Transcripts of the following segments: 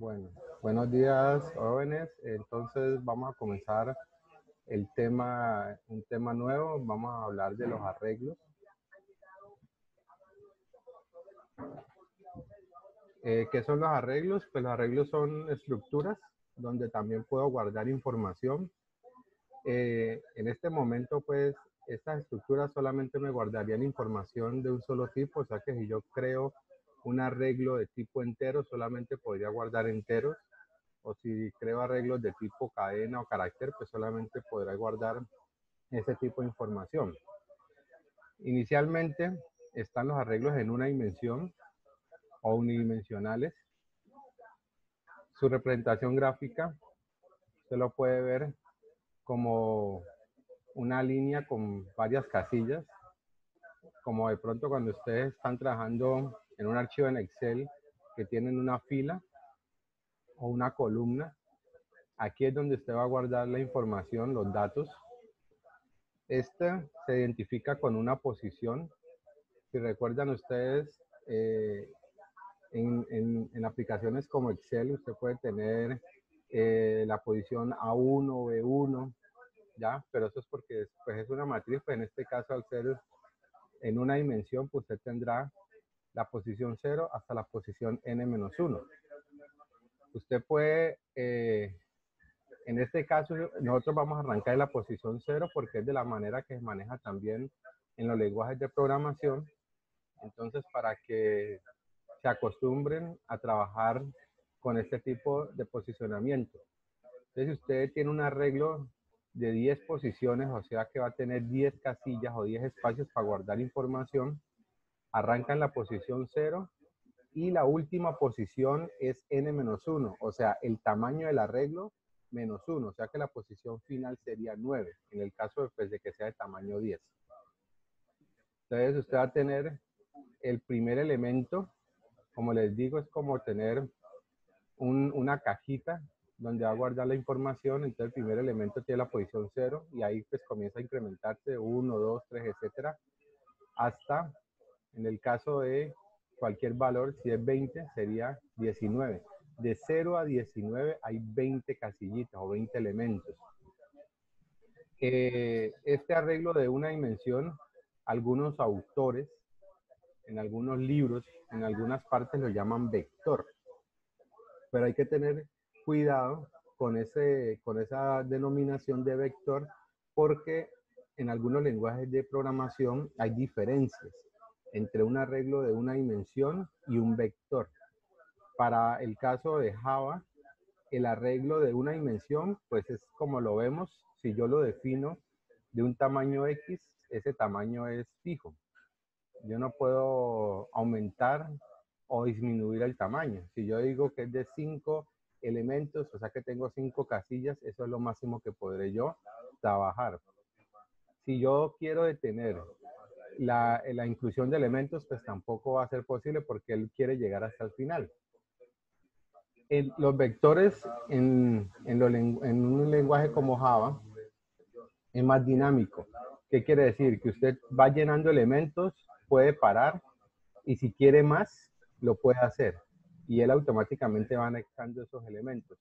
Bueno, buenos días, jóvenes. Entonces vamos a comenzar un tema nuevo. Vamos a hablar de los arreglos. ¿Qué son los arreglos? Pues los arreglos son estructuras donde también puedo guardar información. En este momento, pues, estas estructuras solamente me guardarían información de un solo tipo, o sea que si yo creo un arreglo de tipo entero, solamente podría guardar enteros, o si creo arreglos de tipo cadena o carácter, pues solamente podrá guardar ese tipo de información. Inicialmente están los arreglos en una dimensión o unidimensionales. Su representación gráfica se lo puede ver como una línea con varias casillas, como de pronto cuando ustedes están trabajando en un archivo en Excel que tienen una fila o una columna. Aquí es donde usted va a guardar la información, los datos. Esta se identifica con una posición. Si recuerdan ustedes, en aplicaciones como Excel, usted puede tener la posición A1, B1, ¿ya? Pero eso es porque pues, es una matriz, pues en este caso al ser en una dimensión, pues usted tendrá la posición 0 hasta la posición n-1. Usted puede, en este caso, nosotros vamos a arrancar en la posición 0 porque es de la manera que se maneja también en los lenguajes de programación. Entonces, para que se acostumbren a trabajar con este tipo de posicionamiento. Entonces, si usted tiene un arreglo de 10 posiciones, o sea que va a tener 10 casillas o 10 espacios para guardar información, arranca en la posición 0 y la última posición es n-1, o sea, el tamaño del arreglo menos 1, o sea que la posición final sería 9, en el caso de que sea de tamaño 10. Entonces usted va a tener el primer elemento, como les digo, es como tener una cajita donde va a guardar la información. Entonces el primer elemento tiene la posición 0 y ahí pues comienza a incrementarse 1, 2, 3, etcétera, hasta, en el caso de cualquier valor, si es 20, sería 19. De 0 a 19 hay 20 casillitas o 20 elementos. Este arreglo de una dimensión, algunos autores, en algunos libros, en algunas partes lo llaman vector. Pero hay que tener cuidado con esa denominación de vector porque en algunos lenguajes de programación hay diferencias entre un arreglo de una dimensión y un vector. Para el caso de Java, el arreglo de una dimensión, pues es como lo vemos, si yo lo defino de un tamaño X, ese tamaño es fijo. Yo no puedo aumentar o disminuir el tamaño. Si yo digo que es de 5 elementos, o sea que tengo 5 casillas, eso es lo máximo que podré yo trabajar. Si yo quiero detener la inclusión de elementos, pues tampoco va a ser posible porque él quiere llegar hasta el final. Los vectores en un lenguaje como Java es más dinámico. ¿Qué quiere decir? Que usted va llenando elementos, puede parar y si quiere más, lo puede hacer. Y él automáticamente va anexando esos elementos.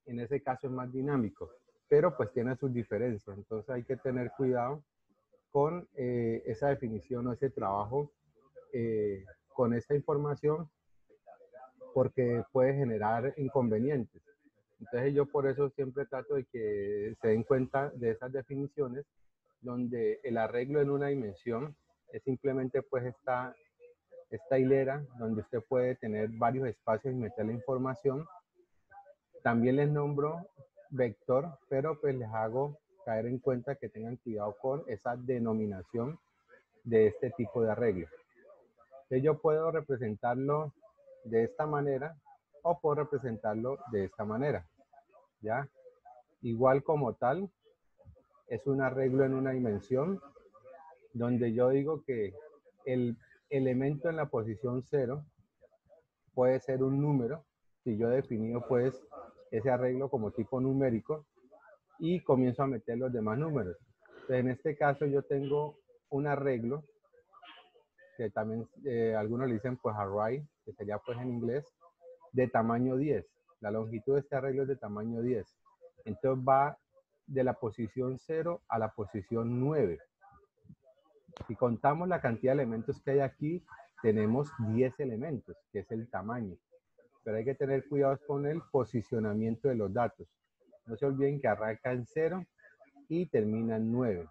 En ese caso es más dinámico, pero pues tiene sus diferencias. Entonces hay que tener cuidado con esa definición o ese trabajo con esta información porque puede generar inconvenientes. Entonces yo por eso siempre trato de que se den cuenta de esas definiciones donde el arreglo en una dimensión es simplemente pues esta hilera donde usted puede tener varios espacios y meter la información. También les nombro vector, pero pues les hago caer en cuenta que tengan cuidado con esa denominación de este tipo de arreglo. Entonces yo puedo representarlo de esta manera o puedo representarlo de esta manera, ¿ya? Igual como tal, es un arreglo en una dimensión donde yo digo que el elemento en la posición 0 puede ser un número, si yo he definido pues ese arreglo como tipo numérico y comienzo a meter los demás números. Entonces, en este caso yo tengo un arreglo que también algunos le dicen pues array, que sería pues en inglés, de tamaño 10. La longitud de este arreglo es de tamaño 10. Entonces va de la posición 0 a la posición 9. Si contamos la cantidad de elementos que hay aquí, tenemos 10 elementos, que es el tamaño. Pero hay que tener cuidado con el posicionamiento de los datos. No se olviden que arranca en 0 y termina en 9.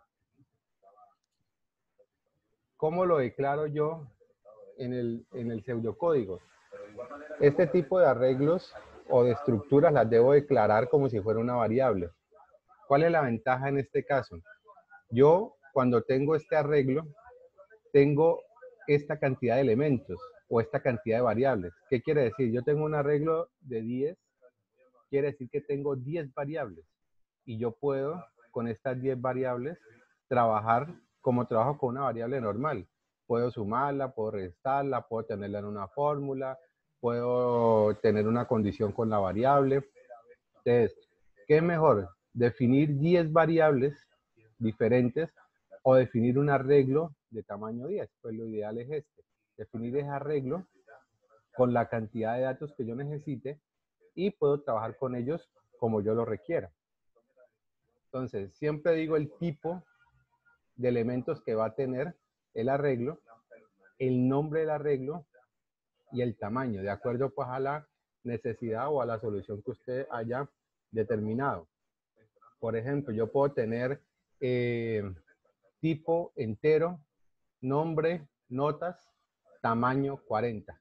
¿Cómo lo declaro yo en el pseudocódigo? Este tipo de arreglos o de estructuras las debo declarar como si fuera una variable. ¿Cuál es la ventaja en este caso? Yo, cuando tengo este arreglo, tengo esta cantidad de elementos o esta cantidad de variables. ¿Qué quiere decir? Yo tengo un arreglo de 10, quiere decir que tengo 10 variables. Y yo puedo, con estas 10 variables, trabajar como trabajo con una variable normal. Puedo sumarla, puedo restarla, puedo tenerla en una fórmula, puedo tener una condición con la variable. Entonces, ¿qué es mejor? ¿Definir 10 variables diferentes o definir un arreglo de tamaño 10? Pues lo ideal es este. Definir ese arreglo con la cantidad de datos que yo necesite y puedo trabajar con ellos como yo lo requiera. Entonces, siempre digo el tipo de elementos que va a tener el arreglo, el nombre del arreglo y el tamaño, de acuerdo pues a la necesidad o a la solución que usted haya determinado. Por ejemplo, yo puedo tener tipo entero, nombre, notas, tamaño 40.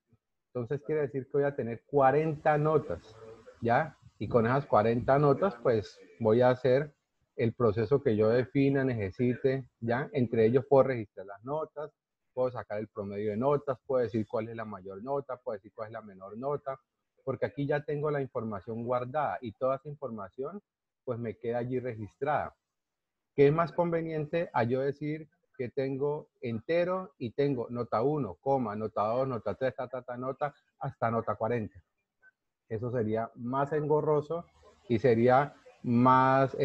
Entonces quiere decir que voy a tener 40 notas, ¿ya? Y con esas 40 notas, pues voy a hacer el proceso que yo defina, necesite, ¿ya? Entre ellos puedo registrar las notas, puedo sacar el promedio de notas, puedo decir cuál es la mayor nota, puedo decir cuál es la menor nota, porque aquí ya tengo la información guardada y toda esa información, pues me queda allí registrada. ¿Qué es más conveniente a yo decir que tengo entero y tengo nota 1, coma, nota 2, nota 3, nota, hasta nota 40? Eso sería más engorroso y sería más,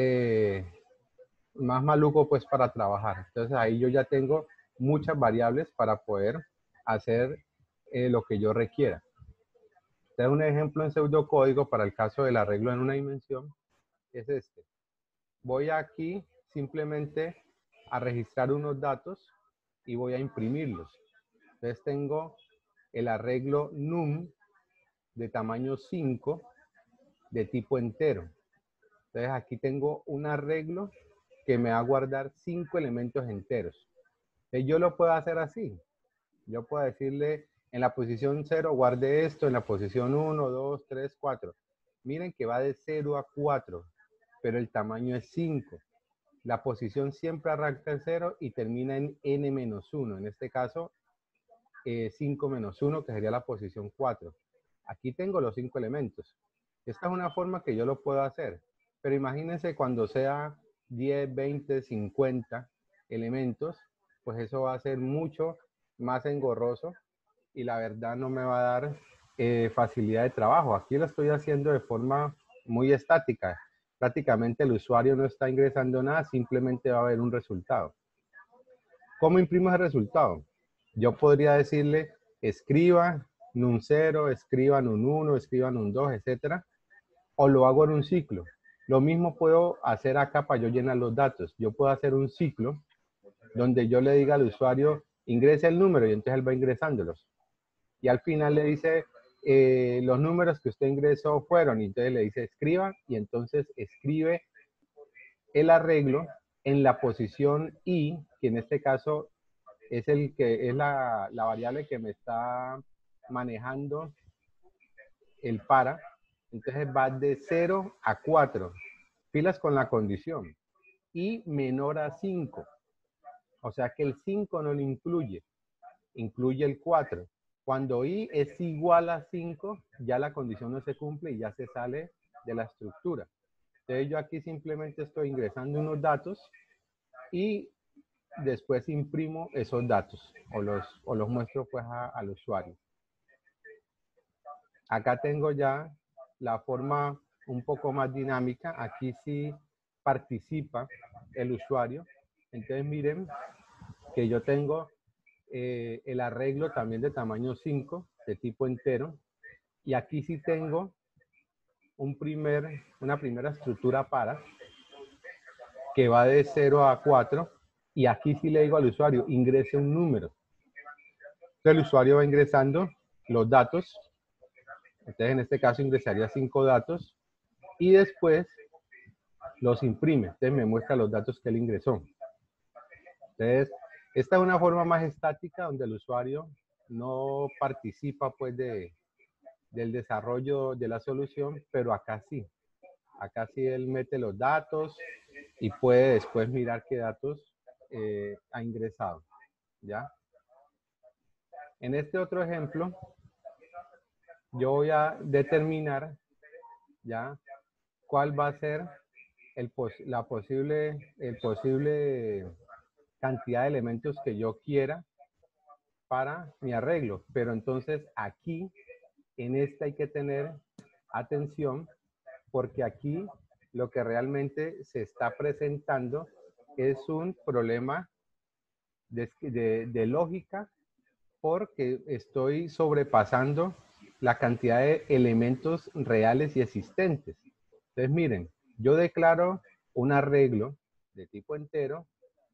más maluco pues para trabajar. Entonces ahí yo ya tengo muchas variables para poder hacer lo que yo requiera. Este es un ejemplo en pseudocódigo para el caso del arreglo en una dimensión. Es este. Voy aquí simplemente a registrar unos datos y voy a imprimirlos. Entonces tengo el arreglo num de tamaño 5 de tipo entero. Entonces aquí tengo un arreglo que me va a guardar 5 elementos enteros. Entonces yo lo puedo hacer así. Yo puedo decirle en la posición 0 guarde esto, en la posición 1, 2, 3, 4. Miren que va de 0 a 4, pero el tamaño es 5. La posición siempre arranca en 0 y termina en n-1. En este caso, 5 menos 1, que sería la posición 4. Aquí tengo los 5 elementos. Esta es una forma que yo lo puedo hacer. Pero imagínense cuando sea 10, 20, 50 elementos, pues eso va a ser mucho más engorroso y la verdad no me va a dar facilidad de trabajo. Aquí lo estoy haciendo de forma muy estática. Prácticamente el usuario no está ingresando nada, simplemente va a haber un resultado. ¿Cómo imprimo ese resultado? Yo podría decirle, escriba num 0, escriba num 1, escriba num 2, etcétera, o lo hago en un ciclo. Lo mismo puedo hacer acá para yo llenar los datos. Yo puedo hacer un ciclo donde yo le diga al usuario, ingrese el número y entonces él va ingresándolos. Y al final le dice, los números que usted ingresó fueron, y entonces le dice escriba, y entonces escribe el arreglo en la posición i, que en este caso es la variable que me está manejando el para. Entonces va de 0 a 4, filas con la condición, y menor a 5. O sea que el 5 no lo incluye, incluye el 4. Cuando i es igual a 5, ya la condición no se cumple y ya se sale de la estructura. Entonces yo aquí simplemente estoy ingresando unos datos y después imprimo esos datos o los muestro pues al usuario. Acá tengo ya la forma un poco más dinámica. Aquí sí participa el usuario. Entonces miren que yo tengo el arreglo también de tamaño 5, de tipo entero, Y aquí sí tengo una primera estructura para que va de 0 a 4. Y aquí sí le digo al usuario, ingrese un número. Entonces el usuario va ingresando los datos. Entonces en este caso ingresaría 5 datos. Y después los imprime. Entonces me muestra los datos que él ingresó. Entonces, esta es una forma más estática donde el usuario no participa pues del desarrollo de la solución, pero acá sí. Acá sí él mete los datos y puede después mirar qué datos ha ingresado. ¿Ya? En este otro ejemplo, yo voy a determinar ya cuál va a ser el posible cantidad de elementos que yo quiera para mi arreglo. Pero entonces aquí, en esta hay que tener atención porque aquí lo que realmente se está presentando es un problema de lógica porque estoy sobrepasando la cantidad de elementos reales y existentes. Entonces miren, yo declaro un arreglo de tipo entero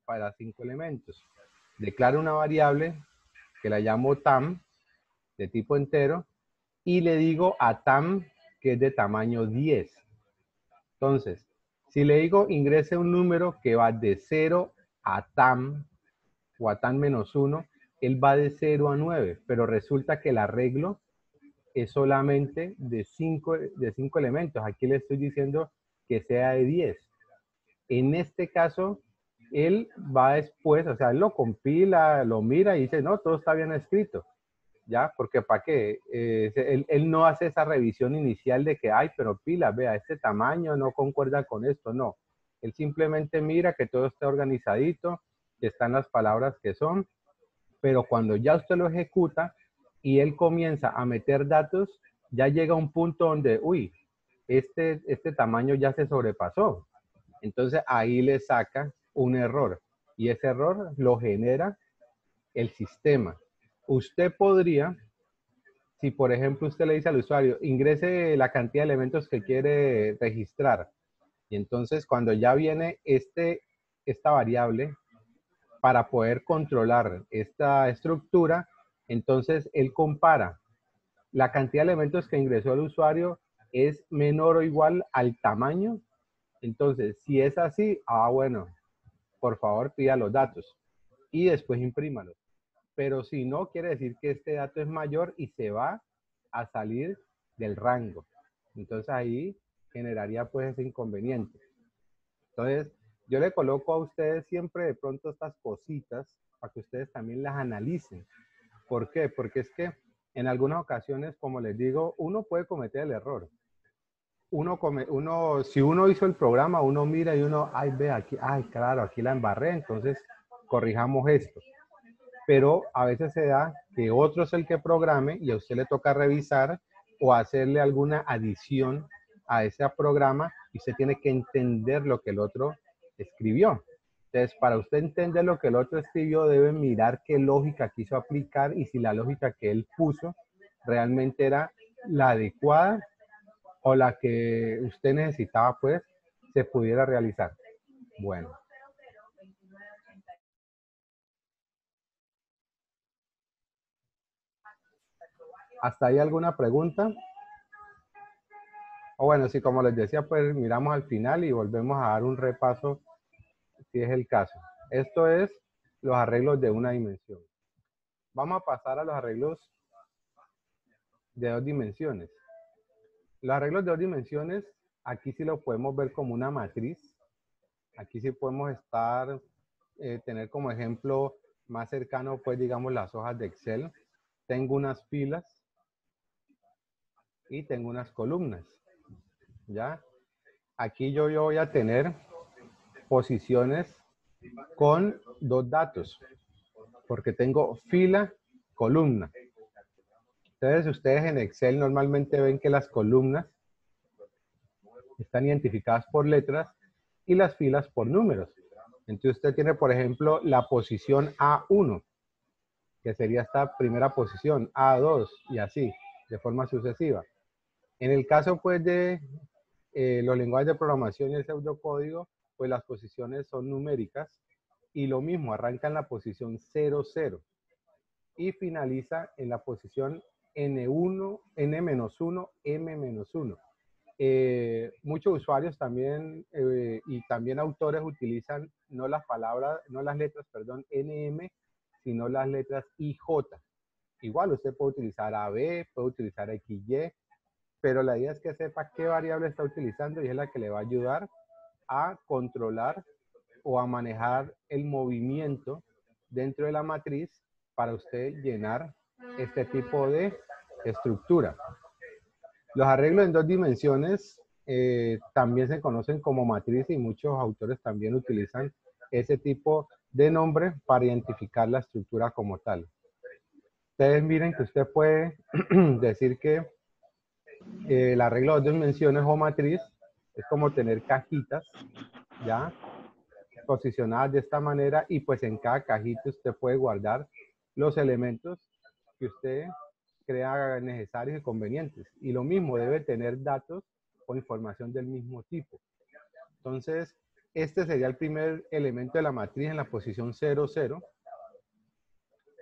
para 5 elementos. Declaro una variable que la llamo tam de tipo entero y le digo a tam que es de tamaño 10. Entonces, si le digo ingrese un número que va de 0 a tam o a tam menos 1, él va de 0 a 9, pero resulta que el arreglo es solamente de 5 elementos. Aquí le estoy diciendo que sea de 10. En este caso, él va después, o sea, él lo compila, lo mira y dice, no, todo está bien escrito. ¿Ya? Porque ¿para qué? Él no hace esa revisión inicial de que, ay, pero pila, vea, este tamaño no concuerda con esto, no. Él simplemente mira que todo está organizadito, que están las palabras que son, pero cuando ya usted lo ejecuta y él comienza a meter datos, ya llega un punto donde, uy, este tamaño ya se sobrepasó. Entonces ahí le saca un error y ese error lo genera el sistema. Usted podría, si por ejemplo usted le dice al usuario, ingrese la cantidad de elementos que quiere registrar, y entonces cuando ya viene esta variable para poder controlar esta estructura, entonces él compara la cantidad de elementos que ingresó el usuario es menor o igual al tamaño. Entonces, si es así, bueno, por favor pida los datos y después imprímalos. Pero si no, quiere decir que este dato es mayor y se va a salir del rango. Entonces ahí generaría pues ese inconveniente. Entonces yo le coloco a ustedes siempre de pronto estas cositas para que ustedes también las analicen. ¿Por qué? Porque es que en algunas ocasiones, como les digo, uno puede cometer el error. Si uno hizo el programa, uno mira y uno, ay, ve aquí, ay, claro, aquí la embarré, entonces corrijamos esto. Pero a veces se da que otro es el que programe y a usted le toca revisar o hacerle alguna adición a ese programa y usted tiene que entender lo que el otro escribió. Entonces, para usted entender lo que el otro escribió, debe mirar qué lógica quiso aplicar y si la lógica que él puso realmente era la adecuada o la que usted necesitaba, pues, se pudiera realizar. Bueno. ¿Hasta ahí alguna pregunta? O bueno, sí, como les decía, pues miramos al final y volvemos a dar un repaso si es el caso. Esto es los arreglos de una dimensión. Vamos a pasar a los arreglos de 2 dimensiones. Los arreglos de 2 dimensiones, aquí sí lo podemos ver como una matriz. Aquí sí podemos tener como ejemplo más cercano, pues digamos las hojas de Excel. Tengo unas filas y tengo unas columnas. ¿Ya? Aquí yo voy a tener posiciones con 2 datos, porque tengo fila, columna. Entonces, ustedes en Excel normalmente ven que las columnas están identificadas por letras y las filas por números. Entonces, usted tiene, por ejemplo, la posición A1, que sería esta primera posición, A2 y así. de forma sucesiva. En el caso pues de los lenguajes de programación y el pseudocódigo, pues las posiciones son numéricas y lo mismo, arranca en la posición 0, 0 y finaliza en la posición N1, N-1, M-1. Muchos usuarios también y también autores utilizan no las palabras, no las letras, perdón, NM, sino las letras IJ. Igual usted puede utilizar AB, puede utilizar XY, pero la idea es que sepa qué variable está utilizando y es la que le va a ayudar a controlar o a manejar el movimiento dentro de la matriz para usted llenar este tipo de estructura. Los arreglos en dos dimensiones también se conocen como matriz y muchos autores también utilizan ese tipo de nombre para identificar la estructura como tal. Ustedes miren que usted puede decir que el arreglo de dos dimensiones o matriz es como tener cajitas, ¿ya? Posicionadas de esta manera y pues en cada cajita usted puede guardar los elementos que usted crea necesarios y convenientes. Y lo mismo, debe tener datos o información del mismo tipo. Entonces, este sería el primer elemento de la matriz en la posición 0, 0.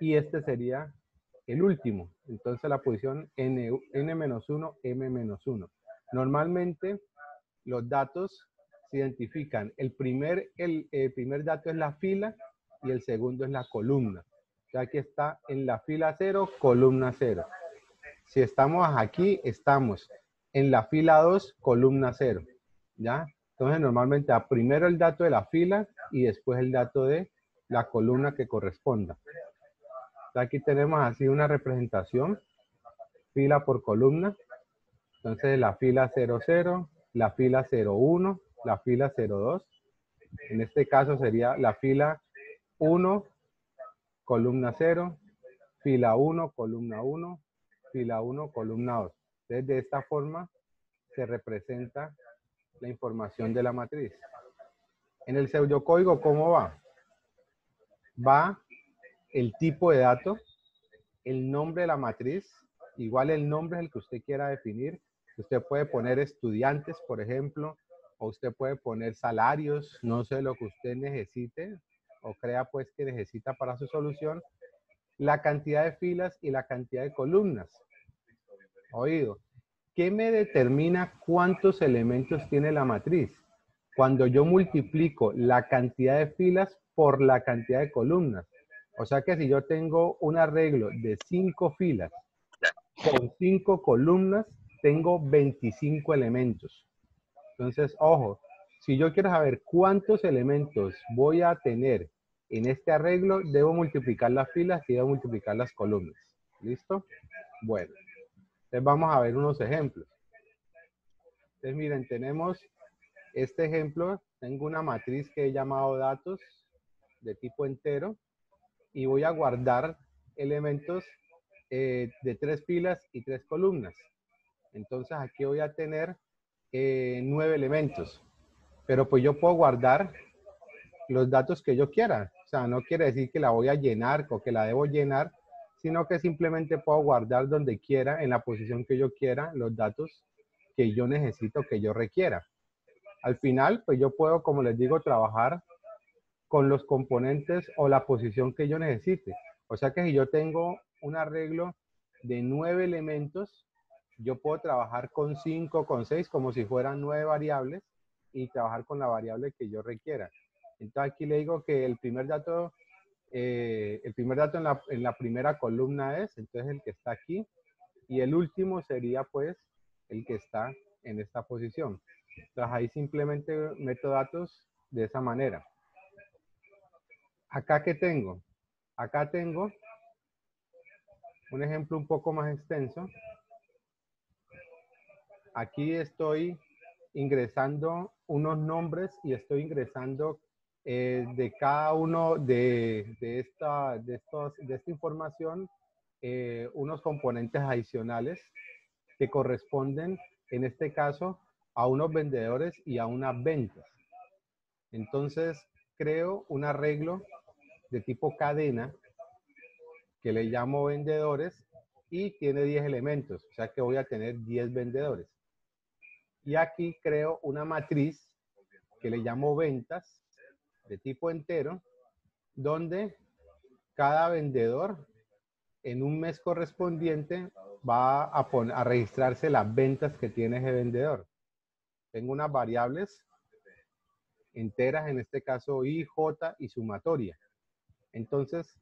Y este sería el último. Entonces, la posición N-1, M-1. Normalmente, los datos se identifican. El primer dato es la fila y el segundo es la columna. Ya aquí está en la fila 0, columna 0. Si estamos aquí, estamos en la fila 2, columna 0. ¿Ya? Entonces, normalmente primero el dato de la fila y después el dato de la columna que corresponda. Aquí tenemos así una representación, fila por columna. Entonces, la fila 00, la fila 01, la fila 02. En este caso sería la fila 1, columna 0, fila 1, columna 1, fila 1, columna 2. Entonces, de esta forma se representa la información de la matriz. En el pseudocódigo, ¿cómo va? Va el tipo de dato, el nombre de la matriz, igual el nombre es el que usted quiera definir. Usted puede poner estudiantes, por ejemplo, o usted puede poner salarios, no sé lo que usted necesite o crea pues que necesita para su solución. La cantidad de filas y la cantidad de columnas. Oído, ¿qué me determina cuántos elementos tiene la matriz? Cuando yo multiplico la cantidad de filas por la cantidad de columnas. O sea que si yo tengo un arreglo de 5 filas con 5 columnas, tengo 25 elementos. Entonces, ojo, si yo quiero saber cuántos elementos voy a tener en este arreglo, debo multiplicar las filas y debo multiplicar las columnas. ¿Listo? Bueno, entonces vamos a ver unos ejemplos. Entonces, miren, tenemos este ejemplo. Tengo una matriz que he llamado datos de tipo entero y voy a guardar elementos de 3 filas y 3 columnas. Entonces aquí voy a tener 9 elementos. Pero pues yo puedo guardar los datos que yo quiera. O sea, no quiere decir que la voy a llenar o que la debo llenar, sino que simplemente puedo guardar donde quiera, en la posición que yo quiera, los datos que yo necesito, que yo requiera. Al final, pues yo puedo, como les digo, trabajar con los componentes o la posición que yo necesite. O sea que si yo tengo un arreglo de 9 elementos, yo puedo trabajar con 5, con 6, como si fueran 9 variables y trabajar con la variable que yo requiera. Entonces aquí le digo que el primer dato en la primera columna es, entonces el que está aquí, y el último sería pues el que está en esta posición. Entonces ahí simplemente meto datos de esa manera. ¿Acá qué tengo? Acá tengo un ejemplo un poco más extenso. Aquí estoy ingresando unos nombres y estoy ingresando de cada uno de esta información unos componentes adicionales que corresponden, en este caso, a unos vendedores y a unas ventas. Entonces, creo un arreglo de tipo cadena que le llamo vendedores y tiene 10 elementos, o sea que voy a tener 10 vendedores. Y aquí creo una matriz que le llamo ventas de tipo entero, donde cada vendedor en un mes correspondiente va a registrarse las ventas que tiene ese vendedor. Tengo unas variables enteras, en este caso I, J y sumatoria. Entonces,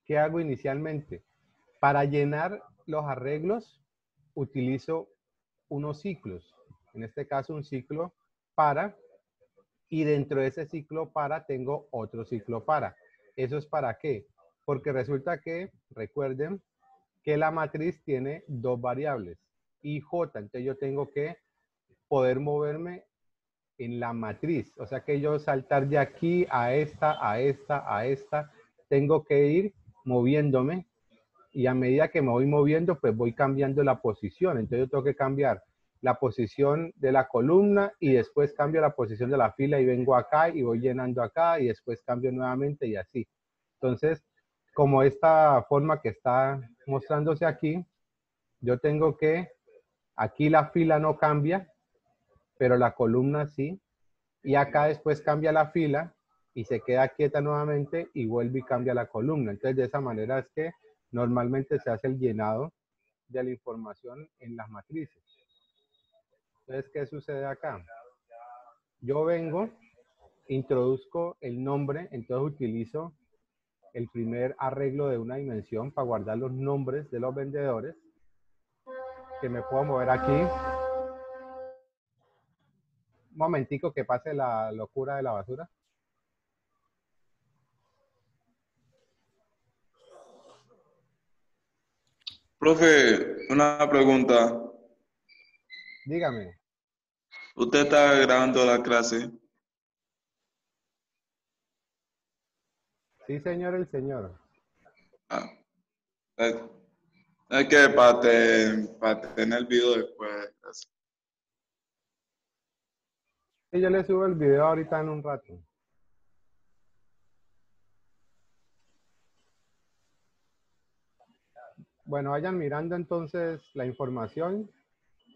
¿qué hago inicialmente? Para llenar los arreglos, utilizo unos ciclos. En este caso, un ciclo para, y dentro de ese ciclo para tengo otro ciclo para. ¿Eso es para qué? Porque resulta que, recuerden, que la matriz tiene dos variables, I, J. Entonces yo tengo que poder moverme en la matriz. O sea que yo saltar de aquí a esta, a esta, a esta, tengo que ir moviéndome y a medida que me voy moviendo, pues voy cambiando la posición. Entonces yo tengo que cambiar la posición de la columna y después cambio la posición de la fila y vengo acá y voy llenando acá y después cambio nuevamente y así. Entonces, como esta forma que está mostrándose aquí, yo tengo que, aquí la fila no cambia, pero la columna sí. Y acá después cambia la fila y se queda quieta nuevamente y vuelve y cambia la columna. Entonces, de esa manera es que normalmente se hace el llenado de la información en las matrices. Entonces, ¿qué sucede acá? Yo vengo, introduzco el nombre, entonces utilizo el primer arreglo de una dimensión para guardar los nombres de los vendedores, que me puedo mover aquí. Un momentico que pase la locura de la basura. Profe, una pregunta. Dígame. ¿Usted está grabando la clase? Sí, señor, el señor. Ah, es, es que para tener el video después. Y yo le subo el video ahorita en un rato. Bueno, vayan mirando entonces la información.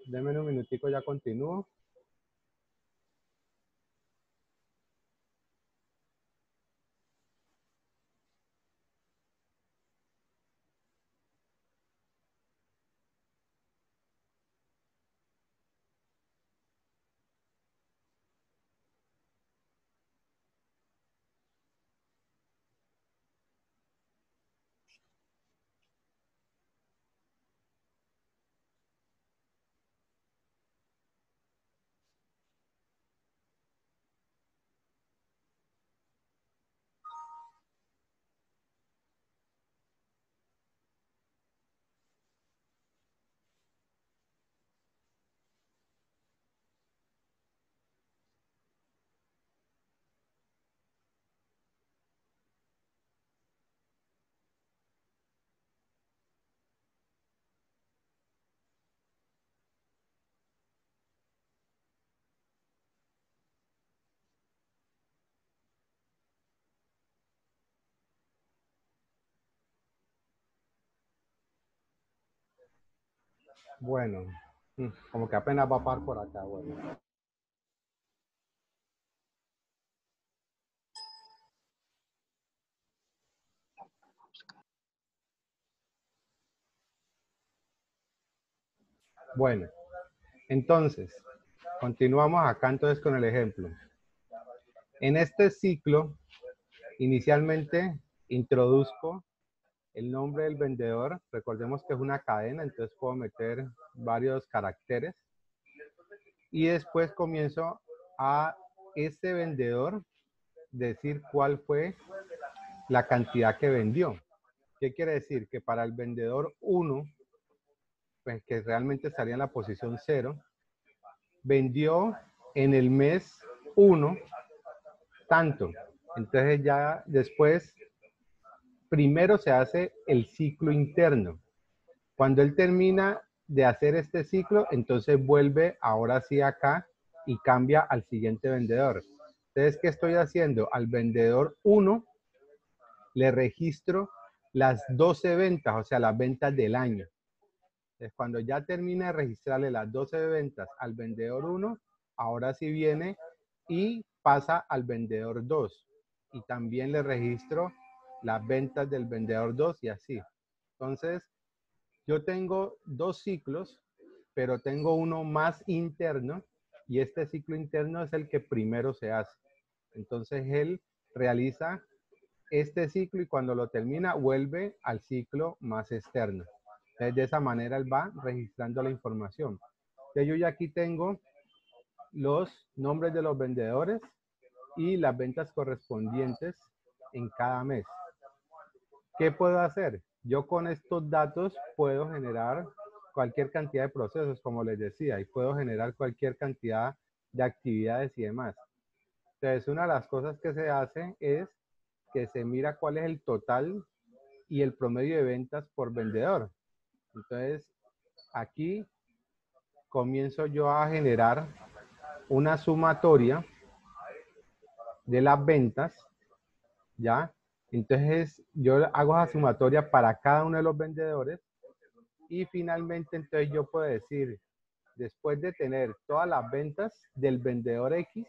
Denme un minutico, ya continúo. Bueno, como que apenas va a par por acá. Bueno. Bueno, entonces, continuamos acá entonces con el ejemplo. En este ciclo, inicialmente introduzco el nombre del vendedor. Recordemos que es una cadena, entonces puedo meter varios caracteres. Y después comienzo a ese vendedor decir cuál fue la cantidad que vendió. ¿Qué quiere decir? Que para el vendedor 1, pues que realmente estaría en la posición 0, vendió en el mes 1 tanto. Entonces ya después, primero se hace el ciclo interno. Cuando él termina de hacer este ciclo, entonces vuelve ahora sí acá y cambia al siguiente vendedor. Entonces, ¿qué estoy haciendo? Al vendedor 1 le registro las 12 ventas, o sea, las ventas del año. Entonces, cuando ya termine de registrarle las 12 ventas al vendedor 1, ahora sí viene y pasa al vendedor 2. Y también le registro las ventas del vendedor 2 y así. Entonces, yo tengo dos ciclos, pero tengo uno más interno y este ciclo interno es el que primero se hace. Entonces, él realiza este ciclo y cuando lo termina vuelve al ciclo más externo. Entonces, de esa manera él va registrando la información. Entonces, yo ya aquí tengo los nombres de los vendedores y las ventas correspondientes en cada mes. ¿Qué puedo hacer? Yo con estos datos puedo generar cualquier cantidad de procesos, como les decía, y puedo generar cualquier cantidad de actividades y demás. Entonces, una de las cosas que se hace es que se mira cuál es el total y el promedio de ventas por vendedor. Entonces, aquí comienzo yo a generar una sumatoria de las ventas, ¿ya? Entonces, yo hago esa sumatoria para cada uno de los vendedores y finalmente, entonces yo puedo decir, después de tener todas las ventas del vendedor X,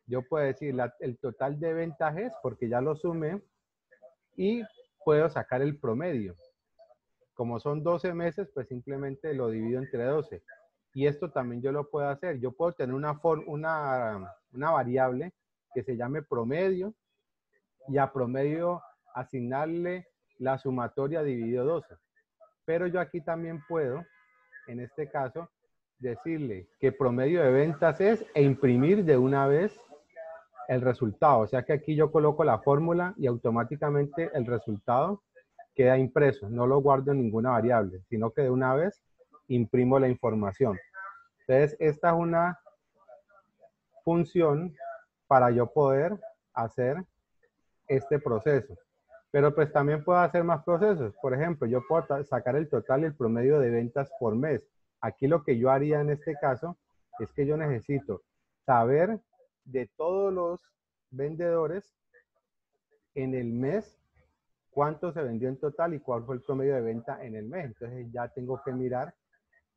yo puedo decir el total de ventas es, porque ya lo sumé, y puedo sacar el promedio. Como son 12 meses, pues simplemente lo divido entre 12. Y esto también yo lo puedo hacer. Yo puedo tener una variable que se llame promedio y a promedio asignarle la sumatoria dividido 12. Pero yo aquí también puedo, en este caso, decirle que promedio de ventas es e imprimir de una vez el resultado. O sea que aquí yo coloco la fórmula y automáticamente el resultado queda impreso. No lo guardo en ninguna variable, sino que de una vez imprimo la información. Entonces, esta es una función para yo poder hacer este proceso. Pero pues también puedo hacer más procesos. Por ejemplo, yo puedo sacar el total y el promedio de ventas por mes. Aquí lo que yo haría en este caso es que yo necesito saber de todos los vendedores en el mes cuánto se vendió en total y cuál fue el promedio de venta en el mes. Entonces ya tengo que mirar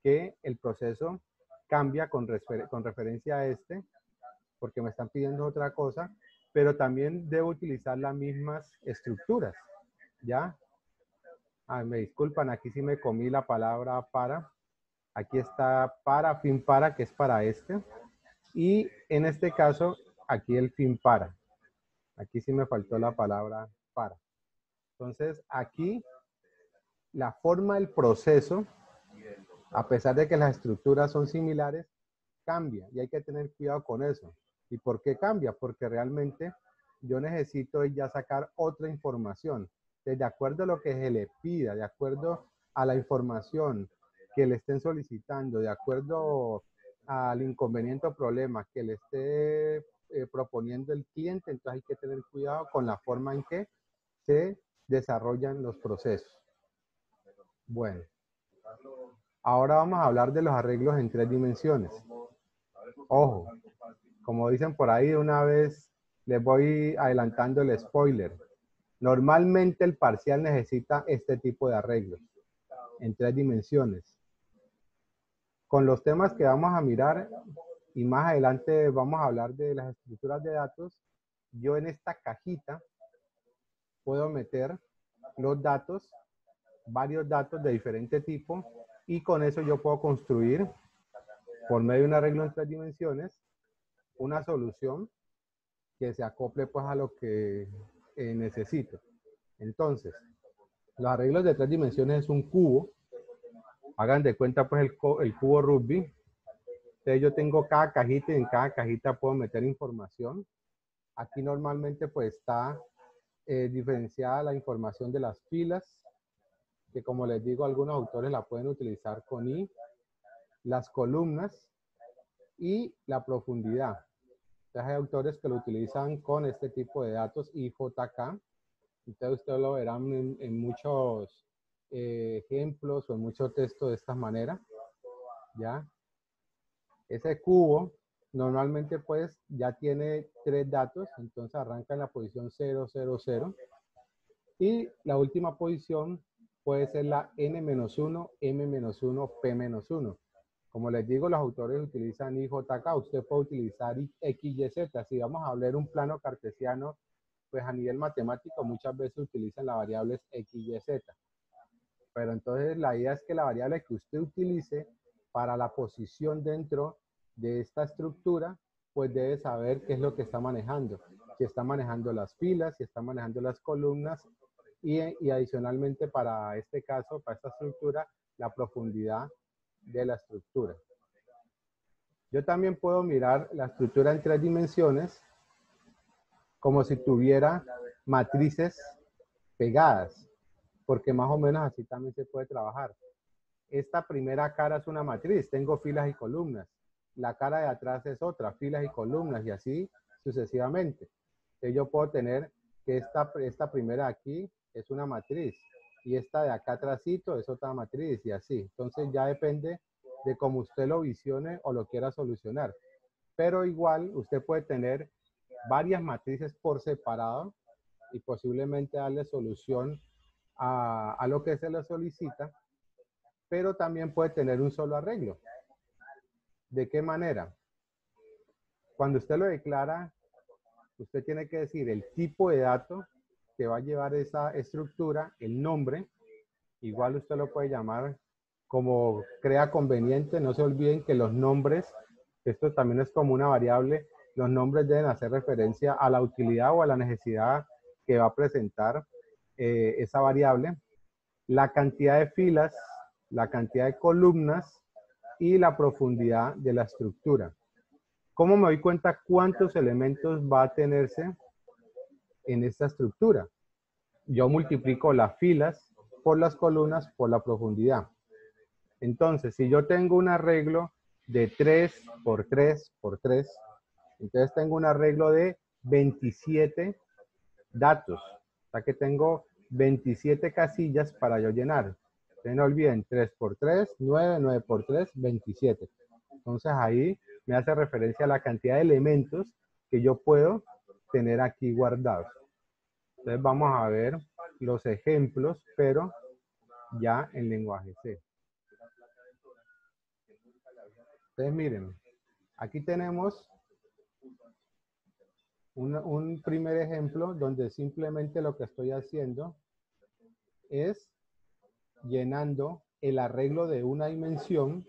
que el proceso cambia con referencia a este, porque me están pidiendo otra cosa, pero también debo utilizar las mismas estructuras, ¿ya? Me disculpan, aquí sí me comí la palabra para. Aquí está para, fin para, que es para este. Y en este caso, aquí el fin para. Aquí sí me faltó la palabra para. Entonces, aquí la forma del proceso, a pesar de que las estructuras son similares, cambia y hay que tener cuidado con eso. ¿Y por qué cambia? Porque realmente yo necesito ya sacar otra información. De acuerdo a lo que se le pida, de acuerdo a la información que le estén solicitando, de acuerdo al inconveniente o problema que le esté proponiendo el cliente, entonces hay que tener cuidado con la forma en que se desarrollan los procesos. Bueno, ahora vamos a hablar de los arreglos en 3 dimensiones. Ojo, como dicen por ahí, una vez les voy adelantando el spoiler. Normalmente el parcial necesita este tipo de arreglos en 3 dimensiones. Con los temas que vamos a mirar y más adelante vamos a hablar de las estructuras de datos, yo en esta cajita puedo meter los datos, varios datos de diferente tipo y con eso yo puedo construir por medio de un arreglo en 3 dimensiones una solución que se acople pues a lo que necesito. Entonces, los arreglos de 3 dimensiones es un cubo. Hagan de cuenta pues el cubo Rubik. Entonces yo tengo cada cajita y en cada cajita puedo meter información. Aquí normalmente pues está diferenciada la información de las filas, que como les digo, algunos autores la pueden utilizar con I, las columnas y la profundidad. Entonces hay autores que lo utilizan con este tipo de datos IJK. Entonces ustedes lo verán en muchos ejemplos o en mucho texto de esta manera, ¿ya? Ese cubo normalmente pues ya tiene 3 datos, entonces arranca en la posición 0, 0, 0. Y la última posición puede ser la n-1, m-1, p-1. Como les digo, los autores utilizan IJK, usted puede utilizar X, Y, Z. Si vamos a hablar un plano cartesiano, pues a nivel matemático muchas veces utilizan las variables X, Y, Z. Pero entonces la idea es que la variable que usted utilice para la posición dentro de esta estructura, pues debe saber qué es lo que está manejando. Si está manejando las filas, si está manejando las columnas y adicionalmente para este caso, para esta estructura, la profundidad de la estructura. Yo también puedo mirar la estructura en 3 dimensiones como si tuviera matrices pegadas, porque más o menos así también se puede trabajar. Esta primera cara es una matriz, tengo filas y columnas. La cara de atrás es otra, filas y columnas, y así sucesivamente. Entonces yo puedo tener que esta primera aquí es una matriz, y esta de acá atrásito es otra matriz, y así. Entonces ya depende de cómo usted lo visione o lo quiera solucionar. Pero igual usted puede tener varias matrices por separado y posiblemente darle solución a lo que se le solicita, pero también puede tener un solo arreglo. ¿De qué manera? Cuando usted lo declara, usted tiene que decir el tipo de dato que va a llevar esa estructura, el nombre. Igual usted lo puede llamar como crea conveniente. No se olviden que los nombres, esto también es como una variable, los nombres deben hacer referencia a la utilidad o a la necesidad que va a presentar esa variable. La cantidad de filas, la cantidad de columnas y la profundidad de la estructura. ¿Cómo me doy cuenta cuántos elementos va a tenerse en esta estructura? Yo multiplico las filas por las columnas por la profundidad. Entonces, si yo tengo un arreglo de 3 por 3 por 3, entonces tengo un arreglo de 27 datos. O sea que tengo 27 casillas para yo llenar. Entonces no olviden, 3 por 3, 9, 9 por 3, 27. Entonces ahí me hace referencia a la cantidad de elementos que yo puedo tener aquí guardados. Entonces vamos a ver los ejemplos, pero ya en lenguaje C. Entonces miren, aquí tenemos un primer ejemplo donde simplemente lo que estoy haciendo es llenando el arreglo de una dimensión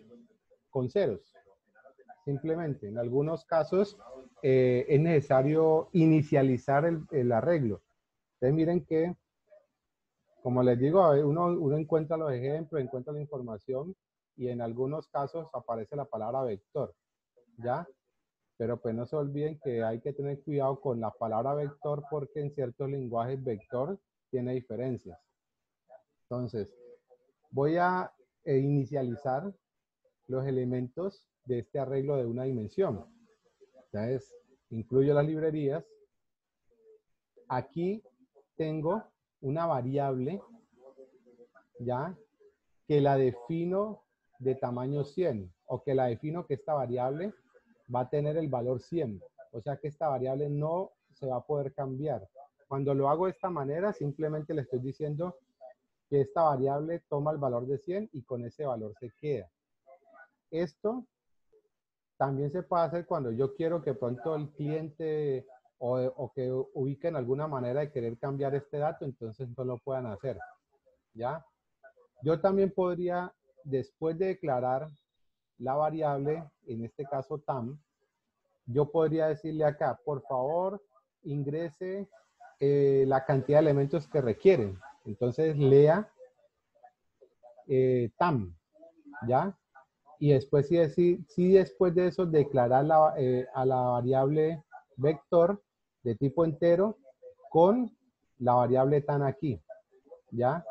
con ceros. Simplemente, en algunos casos es necesario inicializar el arreglo. Entonces miren que, como les digo, uno encuentra los ejemplos, encuentra la información y en algunos casos aparece la palabra vector, ¿ya? Pero pues no se olviden que hay que tener cuidado con la palabra vector porque en ciertos lenguajes vector tiene diferencias. Entonces, voy a inicializar los elementos de este arreglo de una dimensión. Entonces, incluyo las librerías. Aquí tengo una variable, ¿ya? Que la defino de tamaño 100 o que la defino que esta variable va a tener el valor 100. O sea que esta variable no se va a poder cambiar. Cuando lo hago de esta manera, simplemente le estoy diciendo que esta variable toma el valor de 100 y con ese valor se queda. Esto también se puede hacer cuando yo quiero que pronto el cliente o que ubiquen alguna manera de querer cambiar este dato, entonces no lo puedan hacer, ¿ya? Yo también podría, después de declarar la variable, en este caso tam, yo podría decirle acá, por favor, ingrese la cantidad de elementos que requieren. Entonces, lea tam, ¿ya? Y después, si después de eso declarar a la variable vector de tipo entero con la variable tan aquí, ¿ya?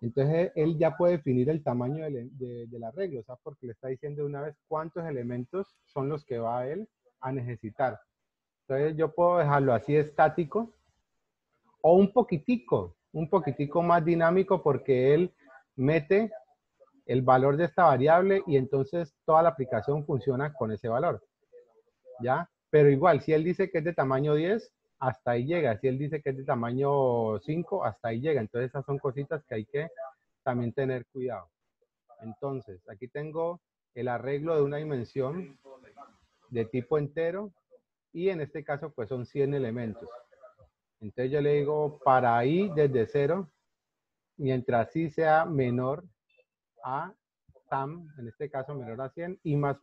Entonces, él ya puede definir el tamaño del arreglo, o sea, porque le está diciendo de una vez cuántos elementos son los que va él a necesitar. Entonces, yo puedo dejarlo así estático o un poquitico más dinámico porque él mete el valor de esta variable y entonces toda la aplicación funciona con ese valor, ¿ya? Pero igual, si él dice que es de tamaño 10, hasta ahí llega. Si él dice que es de tamaño 5, hasta ahí llega. Entonces esas son cositas que hay que también tener cuidado. Entonces, aquí tengo el arreglo de una dimensión de tipo entero y en este caso pues son 100 elementos. Entonces yo le digo para i desde 0, mientras i sea menor a tam, en este caso menor a 100, y más.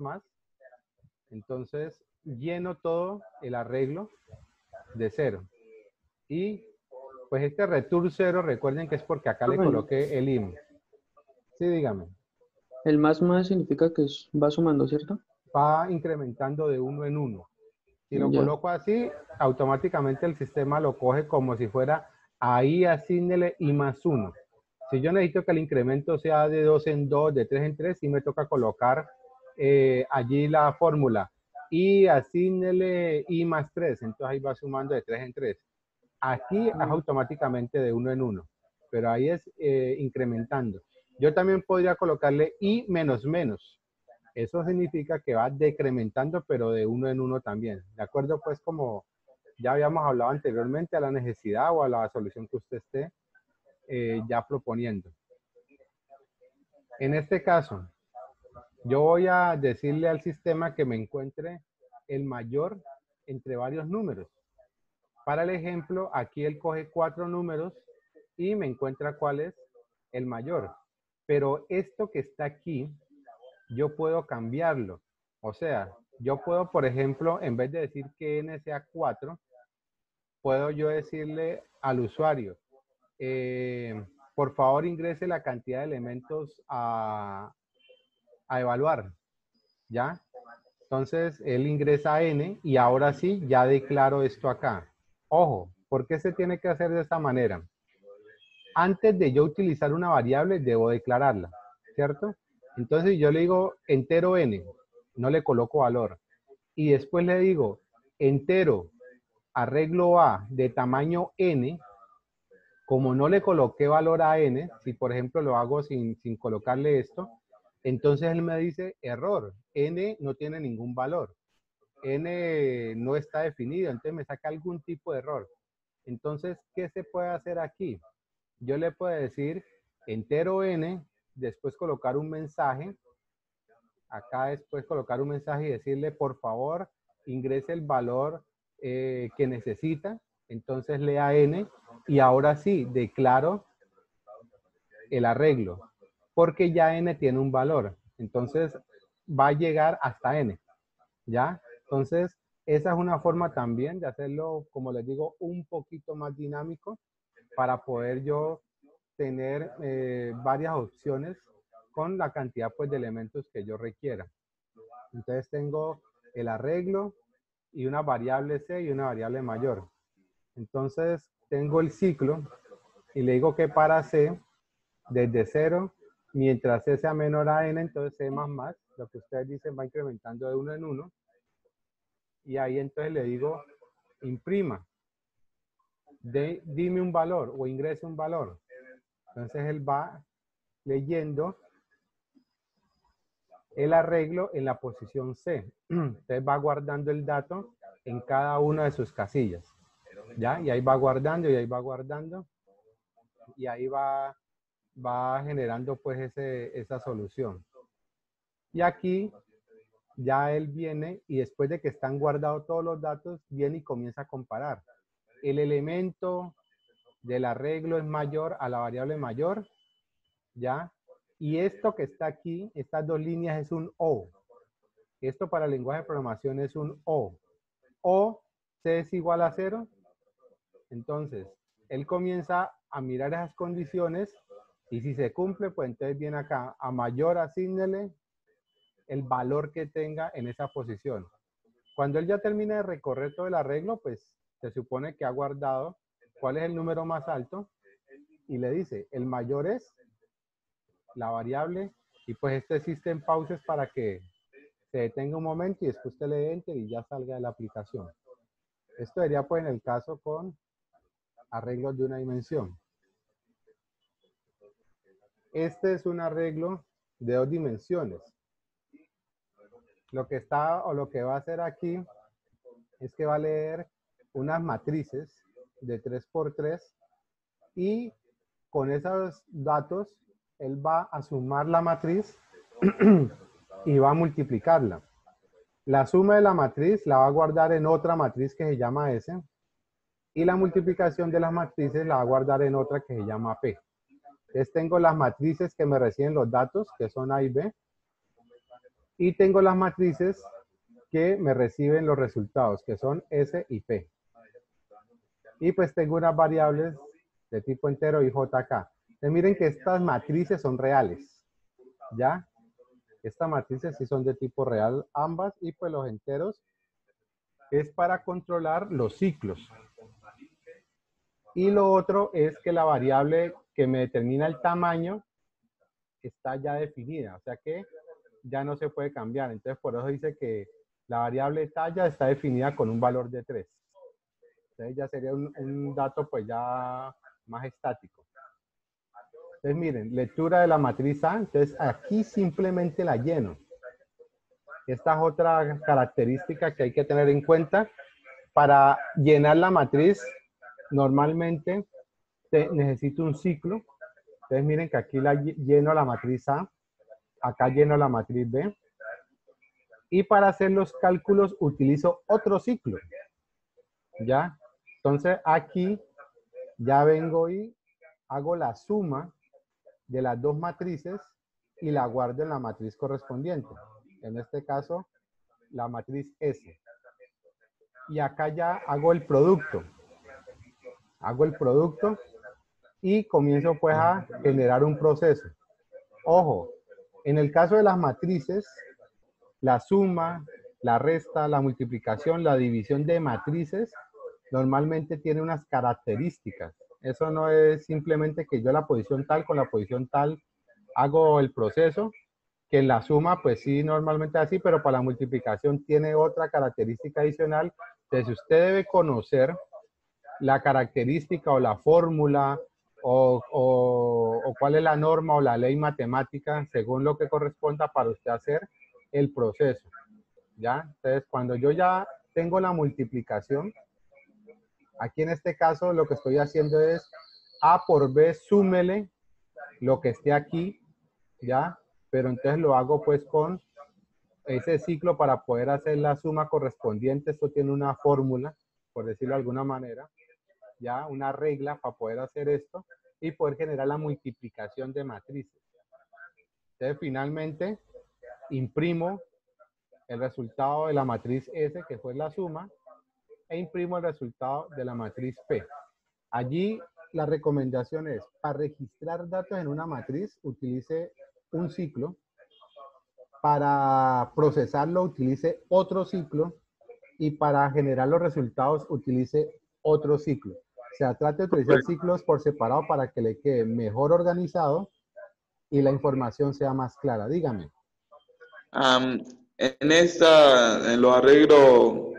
Entonces lleno todo el arreglo de 0. Y pues este return 0, recuerden que es porque acá le Profe, coloqué el im. Sí, dígame. el más significa que va sumando, ¿cierto? Va incrementando de 1 en 1. Si lo Ya. coloco así, automáticamente el sistema lo coge como si fuera ahí asígnele i más 1. Si yo necesito que el incremento sea de 2 en 2, de 3 en 3, sí me toca colocar allí la fórmula. Y asígnele i más 3, entonces ahí va sumando de 3 en 3. Aquí es automáticamente de 1 en 1, pero ahí es incrementando. Yo también podría colocarle i menos menos. Eso significa que va decrementando, pero de 1 en 1 también. De acuerdo, pues, como ya habíamos hablado anteriormente, a la necesidad o a la solución que usted esté ya proponiendo. En este caso, yo voy a decirle al sistema que me encuentre el mayor entre varios números. Para el ejemplo, aquí él coge 4 números y me encuentra cuál es el mayor. Pero esto que está aquí, yo puedo cambiarlo. O sea, yo puedo, por ejemplo, en vez de decir que n sea 4, puedo yo decirle al usuario, por favor ingrese la cantidad de elementos a evaluar, ¿ya? Entonces, él ingresa n y ahora sí, ya declaro esto acá. Ojo, ¿por qué se tiene que hacer de esta manera? Antes de yo utilizar una variable, debo declararla, ¿cierto? Entonces, yo le digo entero n, no le coloco valor. Y después le digo entero arreglo a de tamaño n, como no le coloqué valor a n, si por ejemplo lo hago sin colocarle esto, entonces él me dice error, n no tiene ningún valor, n no está definido, entonces me saca algún tipo de error. Entonces, ¿qué se puede hacer aquí? Yo le puedo decir entero n, después colocar un mensaje, acá después colocar un mensaje y decirle por favor ingrese el valor que necesita, entonces lea n y ahora sí declaro el arreglo porque ya n tiene un valor, entonces va a llegar hasta n, ¿ya? Entonces esa es una forma también de hacerlo, como les digo, un poquito más dinámico para poder yo tener varias opciones con la cantidad pues de elementos que yo requiera. Entonces tengo el arreglo y una variable c y una variable mayor. Entonces tengo el ciclo y le digo que para c, desde 0, mientras c sea menor a n, entonces c más, lo que ustedes dicen va incrementando de 1 en 1. Y ahí entonces le digo imprima, dime un valor o ingrese un valor. Entonces él va leyendo el arreglo en la posición C. Entonces va guardando el dato en cada una de sus casillas. ¿Ya? Y ahí va guardando y ahí va guardando. Y ahí va generando pues esa solución. Y aquí ya él viene y después de que están guardados todos los datos, viene y comienza a comparar. El elemento del arreglo es mayor a la variable mayor, ¿ya? Y esto que está aquí, estas dos líneas es un O. Esto para el lenguaje de programación es un O. O, C es igual a 0. Entonces, él comienza a mirar esas condiciones y si se cumple, pues entonces viene acá. A mayor asígnele el valor que tenga en esa posición. Cuando él ya termine de recorrer todo el arreglo, pues se supone que ha guardado cuál es el número más alto y le dice, el mayor es la variable y pues este system pauses para que se detenga un momento y después usted le enter y ya salga de la aplicación. Esto sería pues en el caso con arreglos de una dimensión. Este es un arreglo de 2 dimensiones. Lo que está o lo que va a hacer aquí es que va a leer unas matrices de 3×3 y con esos datos él va a sumar la matriz y va a multiplicarla. La suma de la matriz la va a guardar en otra matriz que se llama S y la multiplicación de las matrices la va a guardar en otra que se llama P. Entonces tengo las matrices que me reciben los datos, que son A y B, y tengo las matrices que me reciben los resultados, que son S y P. Y pues tengo unas variables de tipo entero y JK. Entonces miren que estas matrices son reales, ¿ya? Estas matrices sí son de tipo real ambas, y pues los enteros es para controlar los ciclos. Y lo otro es que la variable que me determina el tamaño está ya definida, o sea que ya no se puede cambiar. Entonces por eso dice que la variable talla está definida con un valor de 3. Entonces ya sería un dato pues ya más estático. Entonces miren, lectura de la matriz A, entonces aquí simplemente la lleno. Esta es otra característica que hay que tener en cuenta. Para llenar la matriz, normalmente necesito un ciclo. Entonces miren que aquí lleno la matriz A, acá lleno la matriz B. Y para hacer los cálculos utilizo otro ciclo. ¿Ya? Entonces aquí ya vengo y hago la suma de las dos matrices y la guardo en la matriz correspondiente. En este caso, la matriz S. Y acá ya hago el producto. Hago el producto y comienzo pues a generar un proceso. Ojo, en el caso de las matrices, la suma, la resta, la multiplicación, la división de matrices normalmente tiene unas características. Eso no es simplemente que yo la posición tal con la posición tal hago el proceso, que en la suma pues sí normalmente así, pero para la multiplicación tiene otra característica adicional. Entonces usted debe conocer la característica o la fórmula o cuál es la norma o la ley matemática según lo que corresponda para usted hacer el proceso. ¿Ya? Entonces cuando yo ya tengo la multiplicación, aquí en este caso lo que estoy haciendo es A por B, súmele lo que esté aquí, ¿ya? Pero entonces lo hago pues con ese ciclo para poder hacer la suma correspondiente. Esto tiene una fórmula, por decirlo de alguna manera, ¿ya? Una regla para poder hacer esto y poder generar la multiplicación de matrices. Entonces finalmente imprimo el resultado de la matriz S, que fue la suma, e imprimo el resultado de la matriz P. Allí la recomendación es, para registrar datos en una matriz, utilice un ciclo. Para procesarlo, utilice otro ciclo. Y para generar los resultados, utilice otro ciclo. O sea, trate de utilizar ciclos por separado para que le quede mejor organizado y la información sea más clara. Dígame. En los arreglos,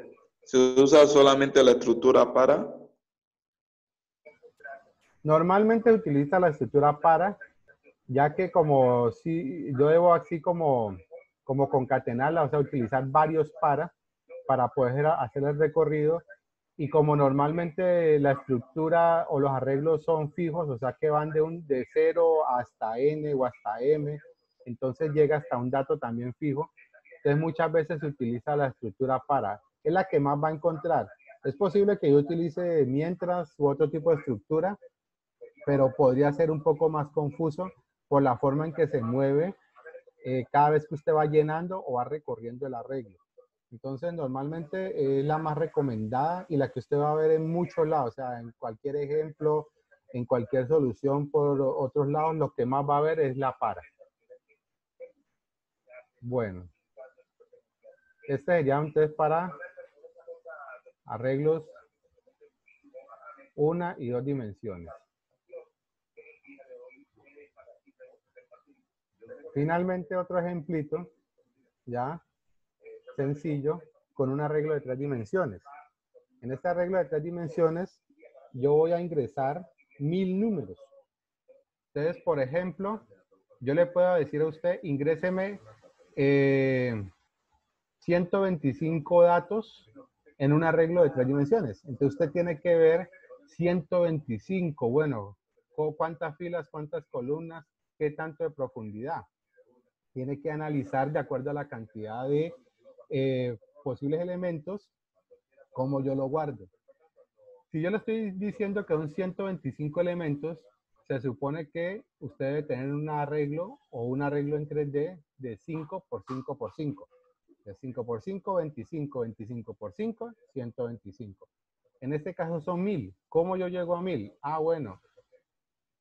¿se usa solamente la estructura para? Normalmente utiliza la estructura para, ya que como si yo debo así como concatenarla, o sea, utilizar varios para poder hacer el recorrido. Y como normalmente la estructura o los arreglos son fijos, o sea que van de 0 hasta n o hasta m, entonces llega hasta un dato también fijo. Entonces muchas veces se utiliza la estructura para, es la que más va a encontrar. Es posible que yo utilice mientras u otro tipo de estructura, pero podría ser un poco más confuso por la forma en que se mueve cada vez que usted va llenando o va recorriendo el arreglo. Entonces, normalmente es la más recomendada y la que usted va a ver en muchos lados, o sea, en cualquier ejemplo, en cualquier solución por otros lados, lo que más va a ver es la para. Bueno, este sería un test para arreglos 1 y 2 dimensiones. Finalmente, otro ejemplito, ya, sencillo, con un arreglo de 3 dimensiones. En este arreglo de 3 dimensiones, yo voy a ingresar 1000 números. Entonces, por ejemplo, yo le puedo decir a usted, ingréseme 125 datos en un arreglo de 3 dimensiones. Entonces usted tiene que ver 125, bueno, cuántas filas, cuántas columnas, qué tanto de profundidad. Tiene que analizar de acuerdo a la cantidad de posibles elementos, cómo yo lo guardo. Si yo le estoy diciendo que son 125 elementos, se supone que usted debe tener un arreglo o un arreglo en 3D de 5 por 5 por 5. De 5 por 5, 25, 25 por 5, 125. En este caso son 1000. ¿Cómo yo llego a 1000? Ah, bueno,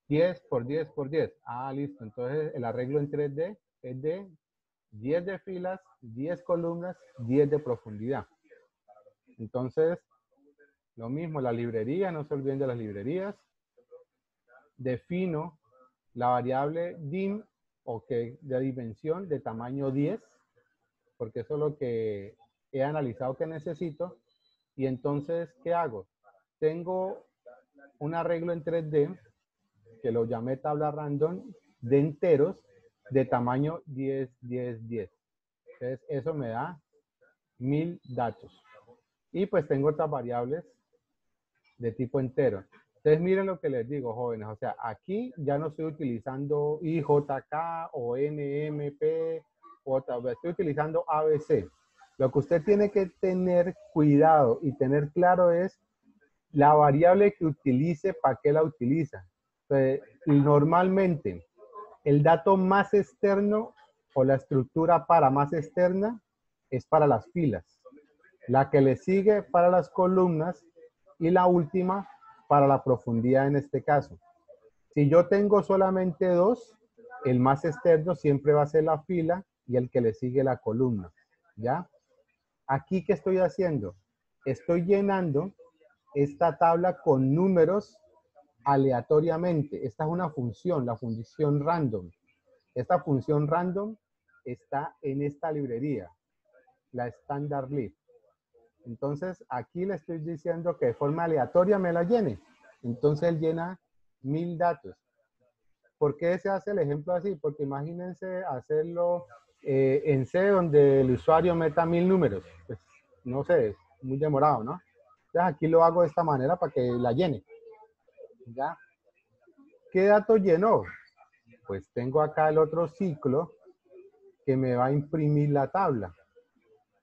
10 por 10 por 10. Ah, listo. Entonces el arreglo en 3D es de 10 de filas, 10 columnas, 10 de profundidad. Entonces, lo mismo, la librería, no se olviden de las librerías. Defino la variable dim o que de dimensión de tamaño 10, porque eso es lo que he analizado que necesito. Y entonces, ¿qué hago? Tengo un arreglo en 3D que lo llamé tabla random de enteros de tamaño 10, 10, 10. Entonces, eso me da 1000 datos. Y pues tengo otras variables de tipo entero. Entonces, miren lo que les digo, jóvenes. O sea, aquí ya no estoy utilizando IJK o NMP, estoy utilizando ABC. Lo que usted tiene que tener cuidado y tener claro es la variable que utilice, para qué la utiliza. Entonces, normalmente, el dato más externo o la estructura para más externa es para las filas. La que le sigue para las columnas y la última para la profundidad en este caso. Si yo tengo solamente dos, el más externo siempre va a ser la fila y el que le sigue la columna. ¿Ya? Aquí, ¿qué estoy haciendo? Estoy llenando esta tabla con números aleatoriamente. Esta es una función, la función random. Esta función random está en esta librería, la standard lib. Entonces, aquí le estoy diciendo que de forma aleatoria me la llene. Entonces, él llena 1000 datos. ¿Por qué se hace el ejemplo así? Porque imagínense hacerlo en C, donde el usuario meta 1000 números. Pues, no sé, es muy demorado, ¿no? Entonces, aquí lo hago de esta manera para que la llene. ¿Ya? ¿Qué datos llenó? Pues tengo acá el otro ciclo que me va a imprimir la tabla.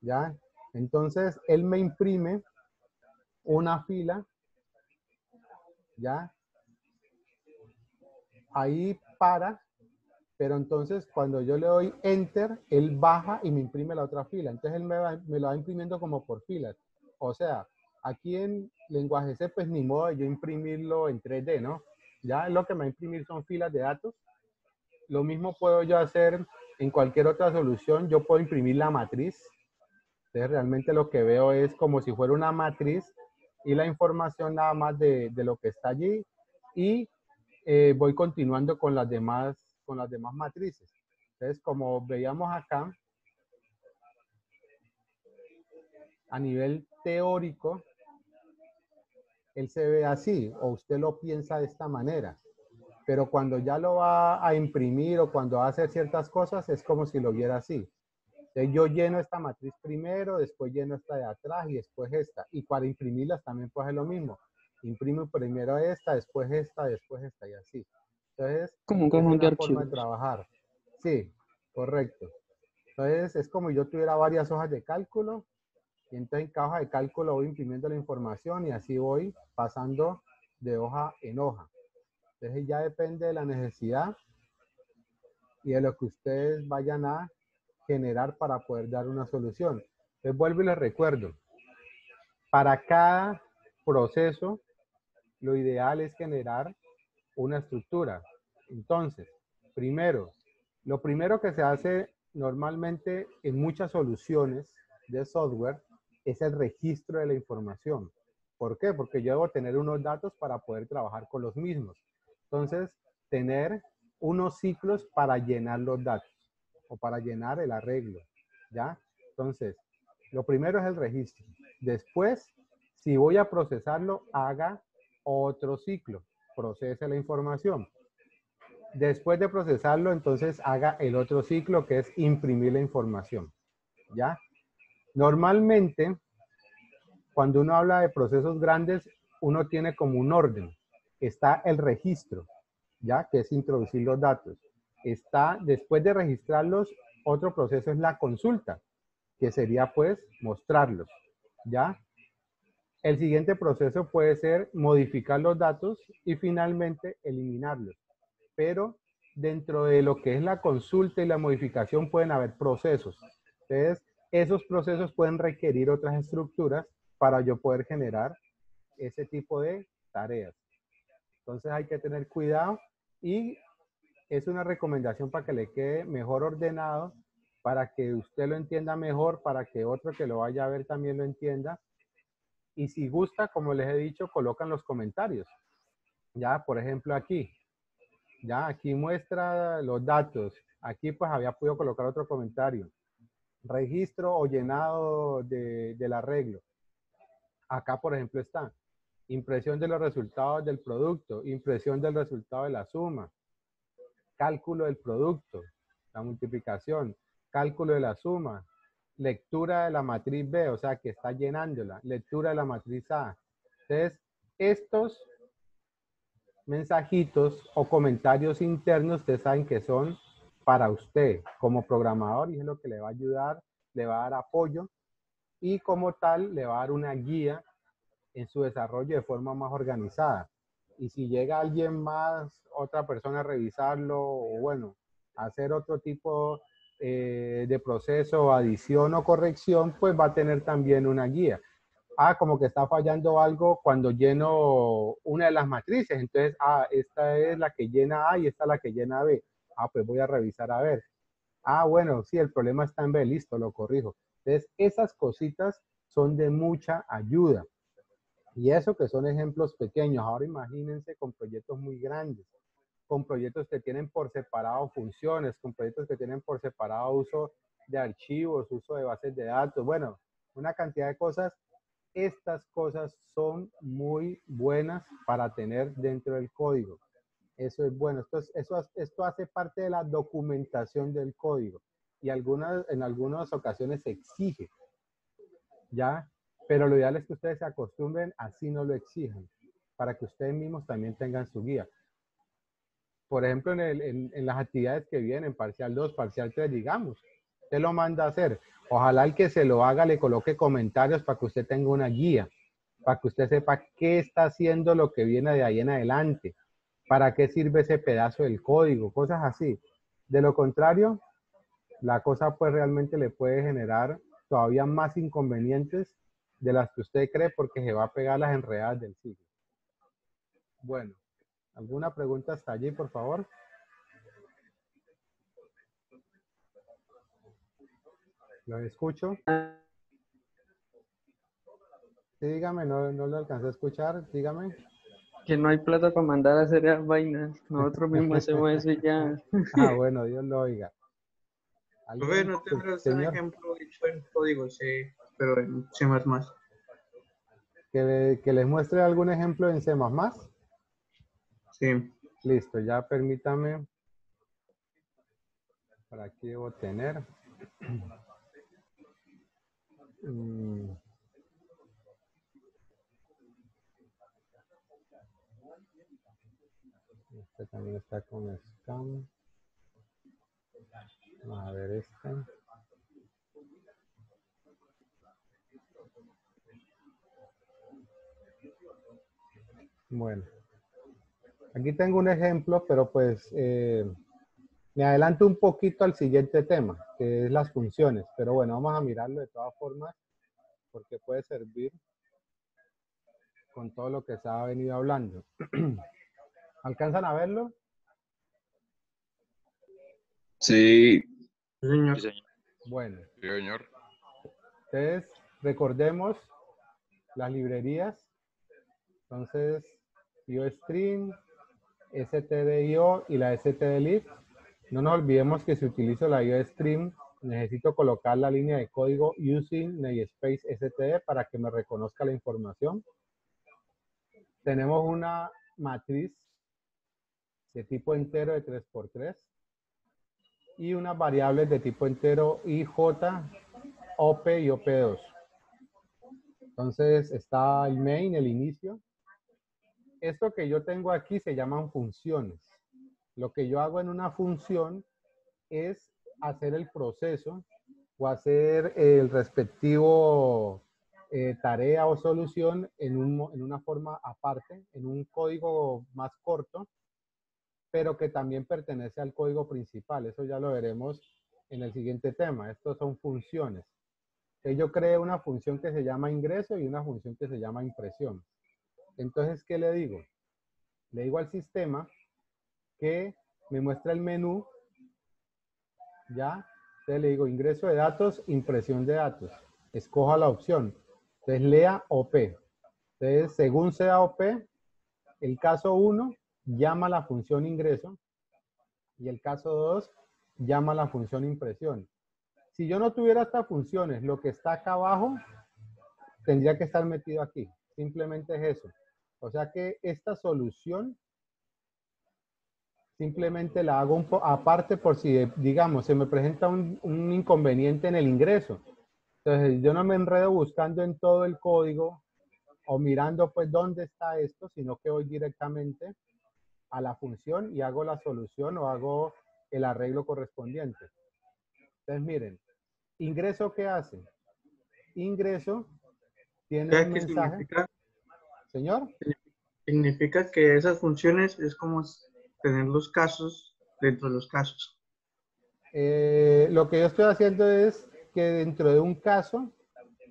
¿Ya? Entonces, él me imprime una fila, ¿ya? Ahí para, pero entonces cuando yo le doy Enter, él baja y me imprime la otra fila. Entonces, él me lo va imprimiendo como por filas. O sea, aquí en lenguaje C, pues ni modo de yo imprimirlo en 3D, ¿no? Ya lo que me va a imprimir son filas de datos. Lo mismo puedo yo hacer en cualquier otra solución. Yo puedo imprimir la matriz. Entonces, realmente lo que veo es como si fuera una matriz y la información nada más de lo que está allí. Y voy continuando con las demás matrices. Entonces, como veíamos acá, a nivel teórico, él se ve así, o usted lo piensa de esta manera. Pero cuando ya lo va a imprimir o cuando va a hacer ciertas cosas, es como si lo viera así. Entonces, yo lleno esta matriz primero, después lleno esta de atrás y después esta. Y para imprimirlas también puede hacer lo mismo. Imprimo primero esta, después esta y así. Entonces, Como un es cajón de una forma de archivos. trabajar. Sí, correcto. Entonces, es como yo tuviera varias hojas de cálculo y entonces en cada hoja de cálculo voy imprimiendo la información y así voy pasando de hoja en hoja. Entonces, ya depende de la necesidad y de lo que ustedes vayan a generar para poder dar una solución. Les vuelvo y les recuerdo, para cada proceso, lo ideal es generar una estructura. Entonces, lo primero que se hace normalmente en muchas soluciones de software es el registro de la información. ¿Por qué? Porque yo debo tener unos datos para poder trabajar con los mismos. Entonces, tener unos ciclos para llenar los datos o para llenar el arreglo, ¿ya? Entonces, lo primero es el registro. Después, si voy a procesarlo, haga otro ciclo, procese la información. Después de procesarlo, entonces haga el otro ciclo que es imprimir la información, ¿ya? Normalmente, Cuando uno habla de procesos grandes, uno tiene como un orden. Está el registro, ¿ya? Que es introducir los datos. Está, después de registrarlos, otro proceso es la consulta, que sería pues mostrarlos, ¿ya? El siguiente proceso puede ser modificar los datos y finalmente eliminarlos. Pero dentro de lo que es la consulta y la modificación pueden haber procesos. Entonces, esos procesos pueden requerir otras estructuras para yo poder generar ese tipo de tareas. Entonces hay que tener cuidado y es una recomendación para que le quede mejor ordenado, para que usted lo entienda mejor, para que otro que lo vaya a ver también lo entienda. Y si gusta, como les he dicho, colocan los comentarios. Ya, por ejemplo, aquí. Ya, aquí muestra los datos. Aquí pues había podido colocar otro comentario. Registro o llenado del arreglo. Acá, por ejemplo, está. Impresión de los resultados del producto. Impresión del resultado de la suma. Cálculo del producto. La multiplicación. Cálculo de la suma. Lectura de la matriz B, o sea, que está llenándola. Lectura de la matriz A. Entonces, estos mensajitos o comentarios internos, ustedes saben que son para usted como programador y es lo que le va a ayudar, le va a dar apoyo y como tal le va a dar una guía en su desarrollo de forma más organizada. Y si llega alguien más, otra persona a revisarlo o bueno, hacer otro tipo de proceso, adición o corrección, pues va a tener también una guía. Como que está fallando algo cuando lleno una de las matrices. Entonces, esta es la que llena A y esta es la que llena B. Pues voy a revisar a ver. Bueno, sí, el problema está en B, listo, lo corrijo. Entonces, esas cositas son de mucha ayuda. Y eso que son ejemplos pequeños. Ahora imagínense con proyectos muy grandes, con proyectos que tienen por separado funciones, con proyectos que tienen por separado uso de archivos, uso de bases de datos. Bueno, una cantidad de cosas. Estas cosas son muy buenas para tener dentro del código. Eso es bueno. Esto hace parte de la documentación del código y en algunas ocasiones se exige, ¿ya? Pero lo ideal es que ustedes se acostumbren, así no lo exijan, para que ustedes mismos también tengan su guía. Por ejemplo, en las actividades que vienen, parcial 2, parcial 3, digamos, usted lo manda a hacer. Ojalá el que se lo haga le coloque comentarios para que usted tenga una guía, para que usted sepa qué está haciendo lo que viene de ahí en adelante, para qué sirve ese pedazo del código, cosas así. De lo contrario, la cosa pues realmente le puede generar todavía más inconvenientes de las que usted cree porque se va a pegar las enredadas del siglo. Bueno, ¿alguna pregunta hasta allí, por favor? ¿Lo escucho? Sí, dígame, no lo alcancé a escuchar, dígame. Que no hay plata para mandar a hacer esas vainas. Nosotros mismos hacemos eso y ya. Bueno, Dios lo oiga. Profe, ¿Alguien? ¿no tendrás un Señor, ejemplo hecho en código C, pero en C++? que les muestre algún ejemplo en C++. Sí. Listo, ya permítame. Por aquí debo tener. Este también está con Scam. A ver este. Bueno, aquí tengo un ejemplo, pero pues me adelanto un poquito al siguiente tema, que es las funciones. Pero bueno, vamos a mirarlo de todas formas, porque puede servir con todo lo que se ha venido hablando. ¿Alcanzan a verlo? Sí. Sí, señor. Bueno, Sí, señor. entonces recordemos las librerías. Entonces, IOStream, stdio y la stdlib. No nos olvidemos que si utilizo la IOStream, necesito colocar la línea de código using namespace std para que me reconozca la información. Tenemos una matriz de tipo entero de 3×3 y unas variables de tipo entero IJ, OP y OP2. Entonces está el main, el inicio. Esto que yo tengo aquí se llaman funciones. Lo que yo hago en una función es hacer el proceso o hacer el respectivo tarea o solución en una forma aparte, en un código más corto, pero que también pertenece al código principal. Eso ya lo veremos en el siguiente tema. Estos son funciones. Yo creé una función que se llama ingreso y una función que se llama impresión. Entonces, ¿qué le digo? Le digo al sistema que me muestra el menú, ¿ya? Entonces le digo ingreso de datos, impresión de datos. Escoja la opción. Entonces lea OP. Entonces, según sea OP, el caso 1 llama a la función ingreso y el caso 2 llama a la función impresión. Si yo no tuviera estas funciones, lo que está acá abajo tendría que estar metido aquí. Simplemente es eso. O sea que esta solución simplemente la hago aparte por si, digamos, se me presenta un inconveniente en el ingreso. Entonces, yo no me enredo buscando en todo el código o mirando pues dónde está esto, sino que voy directamente a la función y hago la solución o hago el arreglo correspondiente. Entonces, miren, ingreso, ¿qué hace? Ingreso tiene un ¿Qué mensaje. significa? Señor. Significa que esas funciones es como tener los casos dentro de los casos. Lo que yo estoy haciendo es que dentro de un caso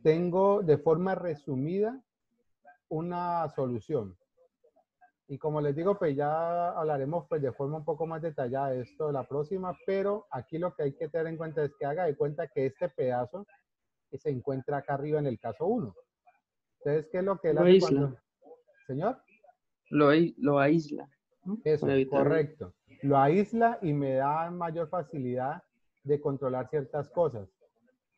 tengo de forma resumida una solución. Y como les digo, pues ya hablaremos pues de forma un poco más detallada de esto la próxima, pero aquí lo que hay que tener en cuenta es que haga de cuenta que este pedazo se encuentra acá arriba en el caso 1. Entonces, ¿qué es lo que él Lo hace aísla. cuando... Señor. Lo aísla, ¿no? Eso, Para evitar- correcto. Lo aísla y me da mayor facilidad de controlar ciertas cosas.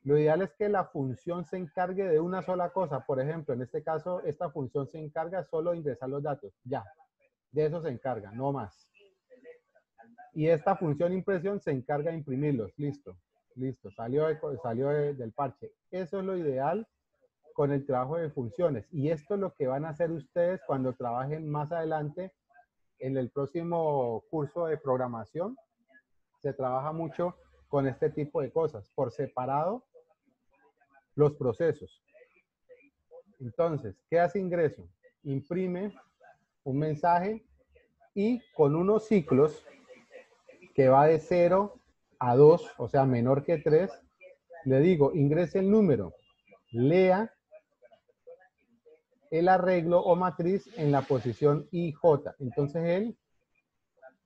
Lo ideal es que la función se encargue de una sola cosa. Por ejemplo, en este caso, esta función se encarga solo de ingresar los datos. Ya, de eso se encarga, no más. Y esta función impresión se encarga de imprimirlos. Listo, listo, salió del parche. Eso es lo ideal con el trabajo de funciones. Y esto es lo que van a hacer ustedes cuando trabajen más adelante en el próximo curso de programación. Se trabaja mucho con este tipo de cosas, por separado los procesos. Entonces, ¿qué hace ingreso? Imprime un mensaje y con unos ciclos que va de 0 a 2, o sea, menor que 3, le digo, ingrese el número, lea el arreglo o matriz en la posición IJ. Entonces él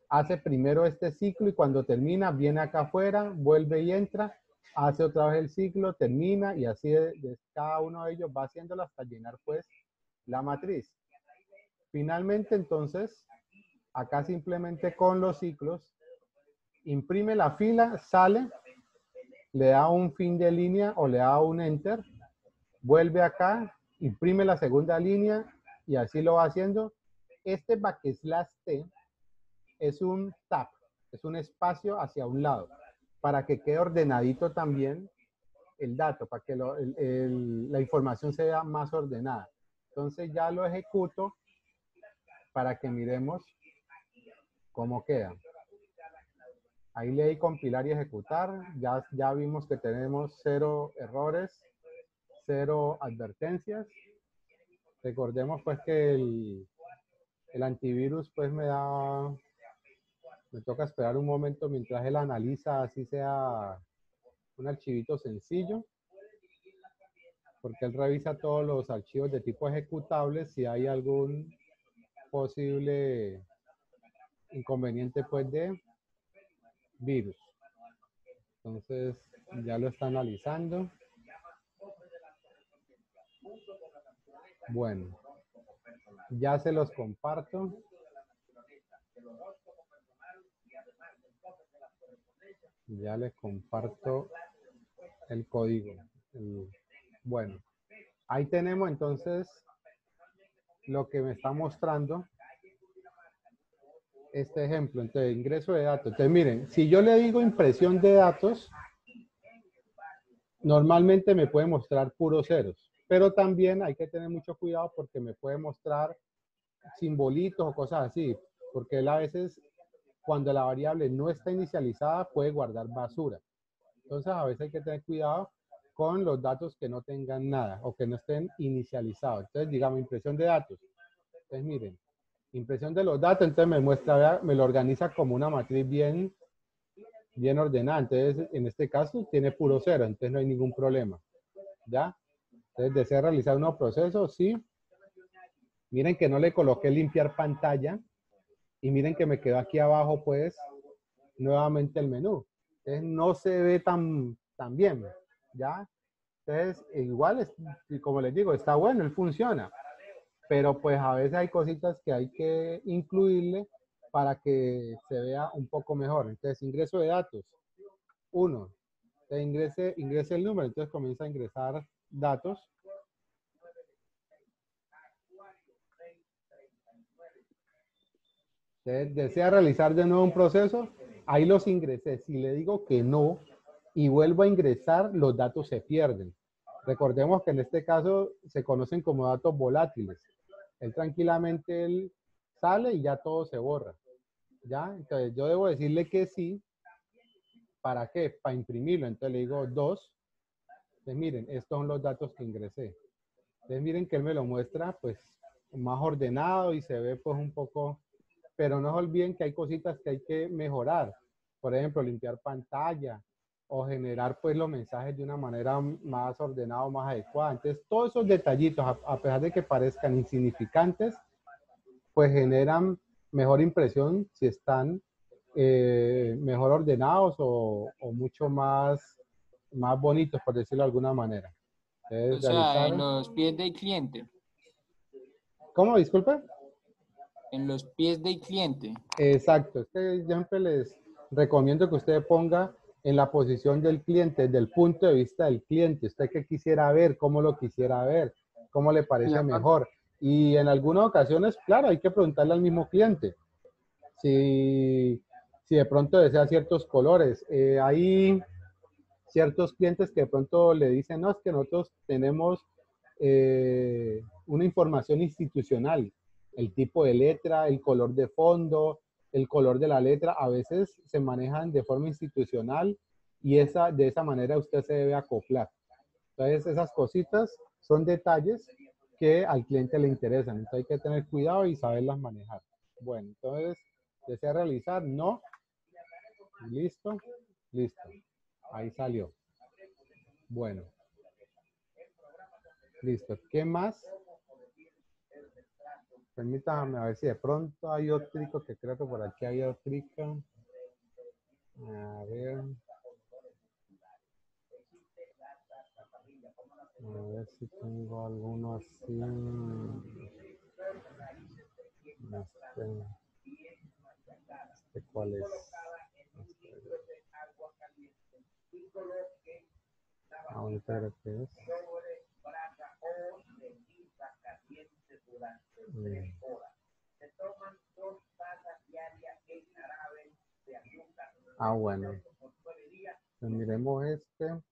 hace primero este ciclo y cuando termina viene acá afuera, vuelve y entra, hace otra vez el ciclo, termina y así de cada uno de ellos va haciéndolo hasta llenar pues la matriz. Finalmente entonces, acá simplemente con los ciclos, imprime la fila, sale, le da un fin de línea o le da un enter, vuelve acá, imprime la segunda línea y así lo va haciendo. Este backslash T es un tab, es un espacio hacia un lado, para que quede ordenadito también el dato, para que la información sea más ordenada. Entonces ya lo ejecuto para que miremos cómo queda. Ahí le di compilar y ejecutar. Ya vimos que tenemos 0 errores, 0 advertencias. Recordemos pues que el antivirus pues me toca esperar un momento mientras él analiza, así sea un archivito sencillo, porque él revisa todos los archivos de tipo ejecutable si hay algún posible inconveniente pues de virus. Entonces ya lo está analizando. Bueno, ya se los comparto. Ya les comparto el código. Bueno, ahí tenemos entonces lo que me está mostrando este ejemplo. Entonces, ingreso de datos. Entonces, miren, si yo le digo impresión de datos, normalmente me puede mostrar puros ceros. Pero también hay que tener mucho cuidado porque me puede mostrar simbolitos o cosas así, porque él a veces, cuando la variable no está inicializada, puede guardar basura. Entonces, a veces hay que tener cuidado con los datos que no tengan nada o que no estén inicializados. Entonces, digamos, impresión de datos. Entonces, miren, impresión de los datos, entonces me muestra, vea, me lo organiza como una matriz bien ordenada. Entonces, en este caso, tiene puro cero, entonces no hay ningún problema. ¿Ya? Entonces, desea realizar un nuevo proceso, sí. Miren que no le coloqué limpiar pantalla. Y miren que me quedó aquí abajo, pues, nuevamente el menú. Entonces, no se ve tan bien, ¿ya? Entonces, igual, como les digo, está bueno, él funciona. Pero, pues, a veces hay cositas que hay que incluirle para que se vea un poco mejor. Entonces, ingreso de datos. 1. Entonces, ingrese el número. Entonces, comienza a ingresar datos. Desea realizar de nuevo un proceso, ahí los ingresé. Si le digo que no y vuelvo a ingresar, los datos se pierden. Recordemos que en este caso se conocen como datos volátiles. Él tranquilamente él sale y ya todo se borra. ¿Ya? Entonces yo debo decirle que sí. ¿Para qué? Para imprimirlo. Entonces le digo 2. Entonces miren, estos son los datos que ingresé. Entonces miren que él me lo muestra pues más ordenado y se ve pues un poco, pero no se olviden que hay cositas que hay que mejorar. Por ejemplo, limpiar pantalla o generar pues los mensajes de una manera más ordenada o más adecuada. Entonces, todos esos detallitos, a pesar de que parezcan insignificantes, pues generan mejor impresión si están mejor ordenados o mucho más bonitos, por decirlo de alguna manera. O Entonces, sea, en realizar... los pies del cliente. ¿Cómo? Disculpe. En los pies del cliente. Exacto, es que yo siempre les recomiendo que usted ponga en la posición del cliente, desde el punto de vista del cliente, usted qué quisiera ver, cómo lo quisiera ver, cómo le Y parece aparte, mejor. Y en algunas ocasiones, claro, hay que preguntarle al mismo cliente si de pronto desea ciertos colores. Hay ciertos clientes que de pronto le dicen, no, es que nosotros tenemos una información institucional, el tipo de letra, el color de fondo, el color de la letra, a veces se manejan de forma institucional y de esa manera usted se debe acoplar. Entonces, esas cositas son detalles que al cliente le interesan. Entonces, hay que tener cuidado y saberlas manejar. Bueno, entonces, ¿desea realizar? No. Listo. Listo. Ahí salió. Bueno. Listo. ¿Qué más? Permítame a ver si de pronto hay otro que creo que por aquí hay otro. A ver si tengo alguno así. ¿Cuál es? Ahorita creo que es. Bueno. Pues miremos este.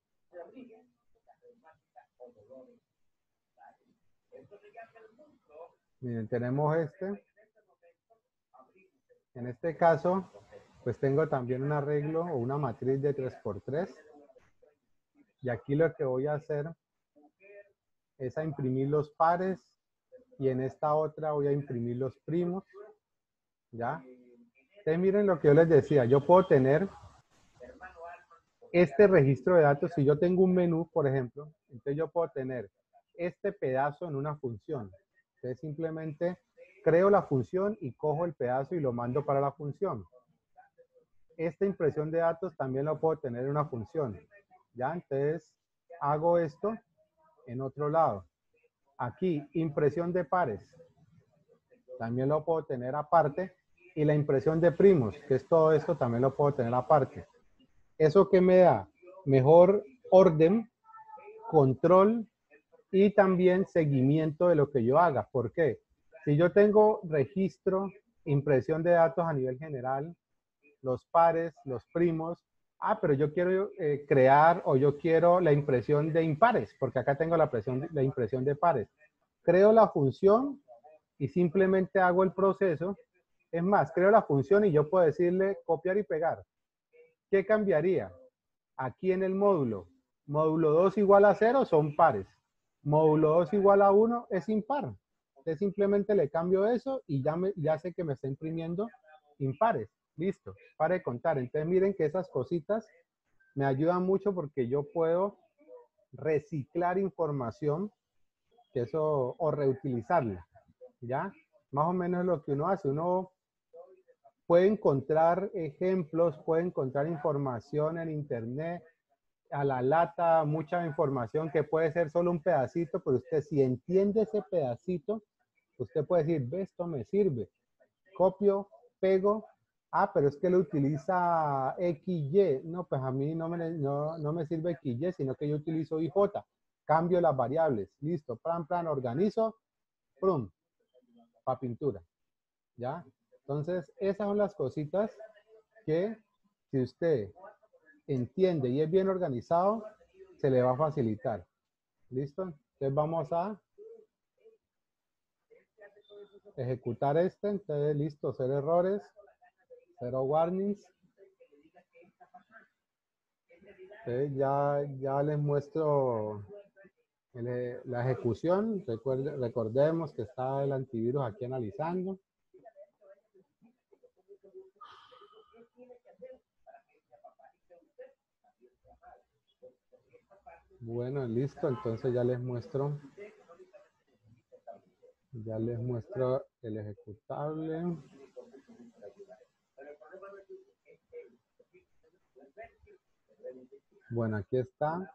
Miren, tenemos este. En este caso, pues tengo también un arreglo o una matriz de 3×3. Y aquí lo que voy a hacer es a imprimir los pares y en esta otra voy a imprimir los primos. ¿Ya? Entonces miren lo que yo les decía. Yo puedo tener este registro de datos. Si yo tengo un menú, por ejemplo, entonces yo puedo tener este pedazo en una función. Entonces simplemente creo la función y cojo el pedazo y lo mando para la función. Esta impresión de datos también lo puedo tener en una función. ¿Ya? Entonces hago esto en otro lado. Aquí, impresión de pares. También lo puedo tener aparte. Y la impresión de primos, que es todo esto, también lo puedo tener aparte. ¿Eso qué me da? Mejor orden, control y también seguimiento de lo que yo haga. ¿Por qué? Si yo tengo registro, impresión de datos a nivel general, los pares, los primos, Pero yo quiero crear o yo quiero la impresión de impares, porque acá tengo la impresión de pares. Creo la función y simplemente hago el proceso. Es más, creo la función y yo puedo decirle copiar y pegar. ¿Qué cambiaría? Aquí en el módulo, módulo 2 igual a 0 son pares. Módulo 2 igual a 1 es impar. Entonces simplemente le cambio eso y ya sé que me está imprimiendo impares. Listo, para de contar. Entonces miren que esas cositas me ayudan mucho porque yo puedo reciclar información que eso, o reutilizarla. ¿Ya? Más o menos lo que uno hace. Uno puede encontrar ejemplos, puede encontrar información en internet, a la lata, mucha información que puede ser solo un pedacito, pero usted si entiende ese pedacito, usted puede decir, ve, esto me sirve. Copio, pego, pero es que lo utiliza XY. No, pues a mí no me sirve XY, sino que yo utilizo IJ. Cambio las variables. Listo, plan, organizo, prum, para pintura. ¿Ya? Entonces, esas son las cositas que si usted entiende y es bien organizado, se le va a facilitar. ¿Listo? Entonces vamos a ejecutar este. Entonces, listo, 0 errores, 0 warnings. Entonces, ya les muestro la ejecución. Recordemos que está el antivirus aquí analizando. Bueno, listo. Entonces ya les muestro el ejecutable. Bueno, aquí está.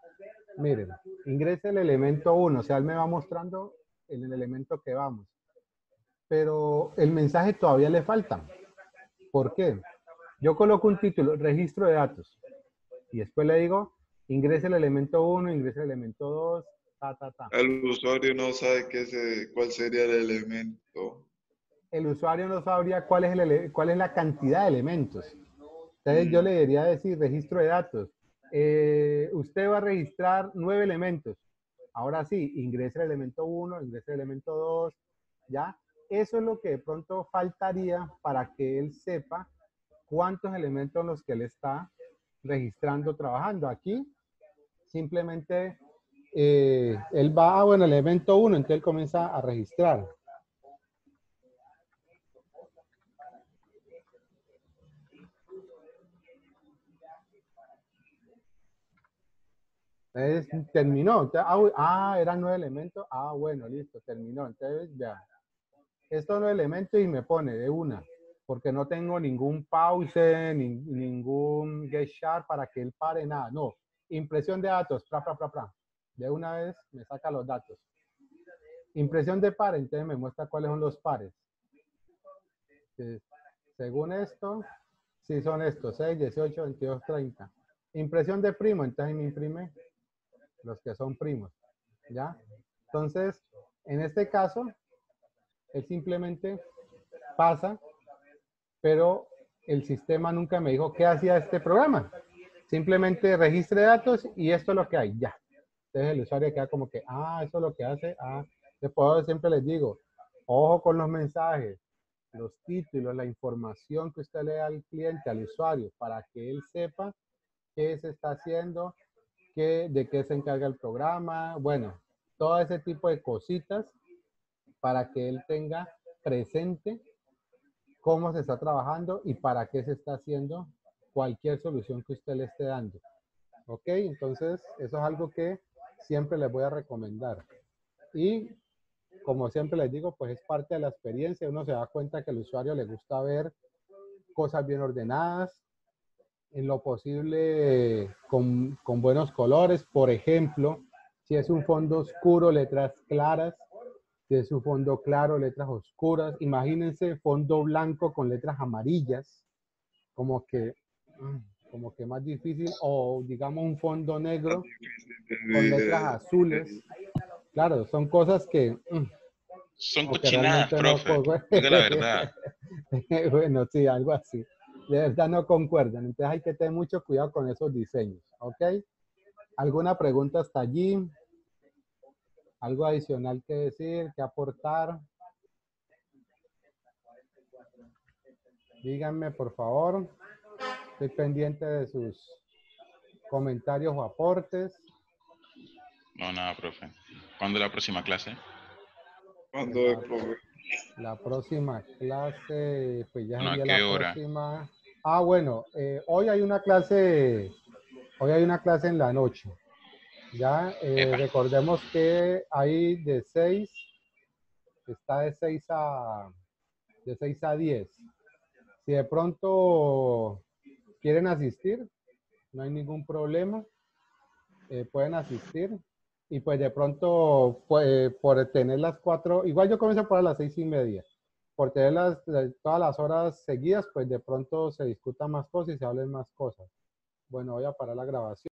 Miren, ingrese el elemento 1, o sea, él me va mostrando el elemento que vamos. Pero el mensaje todavía le falta. ¿Por qué? Yo coloco un título, registro de datos. Y después le digo, ingrese el elemento 1, ingrese el elemento 2, El usuario no sabe cuál sería el elemento. El usuario no sabría cuál es la cantidad de elementos. Entonces yo le debería decir registro de datos. Usted va a registrar 9 elementos. Ahora sí, ingrese el elemento 1, ingrese el elemento 2, ¿ya? Eso es lo que de pronto faltaría para que él sepa cuántos elementos son los que él está registrando, trabajando. Aquí simplemente él va, bueno, el elemento 1, entonces él comienza a registrar. Entonces, terminó. Entonces, eran 9 elementos. Bueno, listo, terminó. Entonces, ya. Estos 9 elementos y me pone de una, porque no tengo ningún pause, ningún get sharp para que él pare, nada. No, impresión de datos, De una vez me saca los datos. Impresión de par, entonces me muestra cuáles son los pares. Entonces, según esto, sí son estos, 6, 18, 22, 30. Impresión de primo, entonces me imprime los que son primos, ¿ya? Entonces, en este caso, él simplemente pasa, pero el sistema nunca me dijo qué hacía este programa. Simplemente registre datos y esto es lo que hay, ya. Entonces el usuario queda como que, eso es lo que hace, Después siempre les digo, ojo con los mensajes, los títulos, la información que usted le da al cliente, al usuario, para que él sepa qué se está haciendo, de qué se encarga el programa, bueno, todo ese tipo de cositas para que él tenga presente cómo se está trabajando y para qué se está haciendo cualquier solución que usted le esté dando. ¿Ok? Entonces, eso es algo que siempre les voy a recomendar. Y como siempre les digo, pues es parte de la experiencia. Uno se da cuenta que al usuario le gusta ver cosas bien ordenadas, en lo posible con buenos colores. Por ejemplo, si es un fondo oscuro, letras claras. Si es un fondo claro, letras oscuras. Imagínense fondo blanco con letras amarillas, como que más difícil. O digamos un fondo negro con letras azules. Claro, son cosas que... Son como que cochinadas, realmente profe. no, Diga la verdad. bueno, sí, algo así. de verdad no concuerdan. Entonces hay que tener mucho cuidado con esos diseños, ¿ok? ¿Alguna pregunta hasta allí? ¿Algo adicional que decir, que aportar? Díganme, por favor. Estoy pendiente de sus comentarios o aportes. No, nada, profe. ¿Cuándo es la próxima clase? ¿Cuándo es, profe? La próxima clase, pues ya No, ¿a sería qué la hora? próxima. Ah, bueno, hoy hay una clase en la noche. Ya, Epa. recordemos que hay está de 6 a 10. Si de pronto quieren asistir, no hay ningún problema, pueden asistir. Y pues de pronto, por tener las 4, igual yo comienzo por las 6:30. Por tener todas las horas seguidas, pues de pronto se discutan más cosas y se hablen más cosas. Bueno, voy a parar la grabación.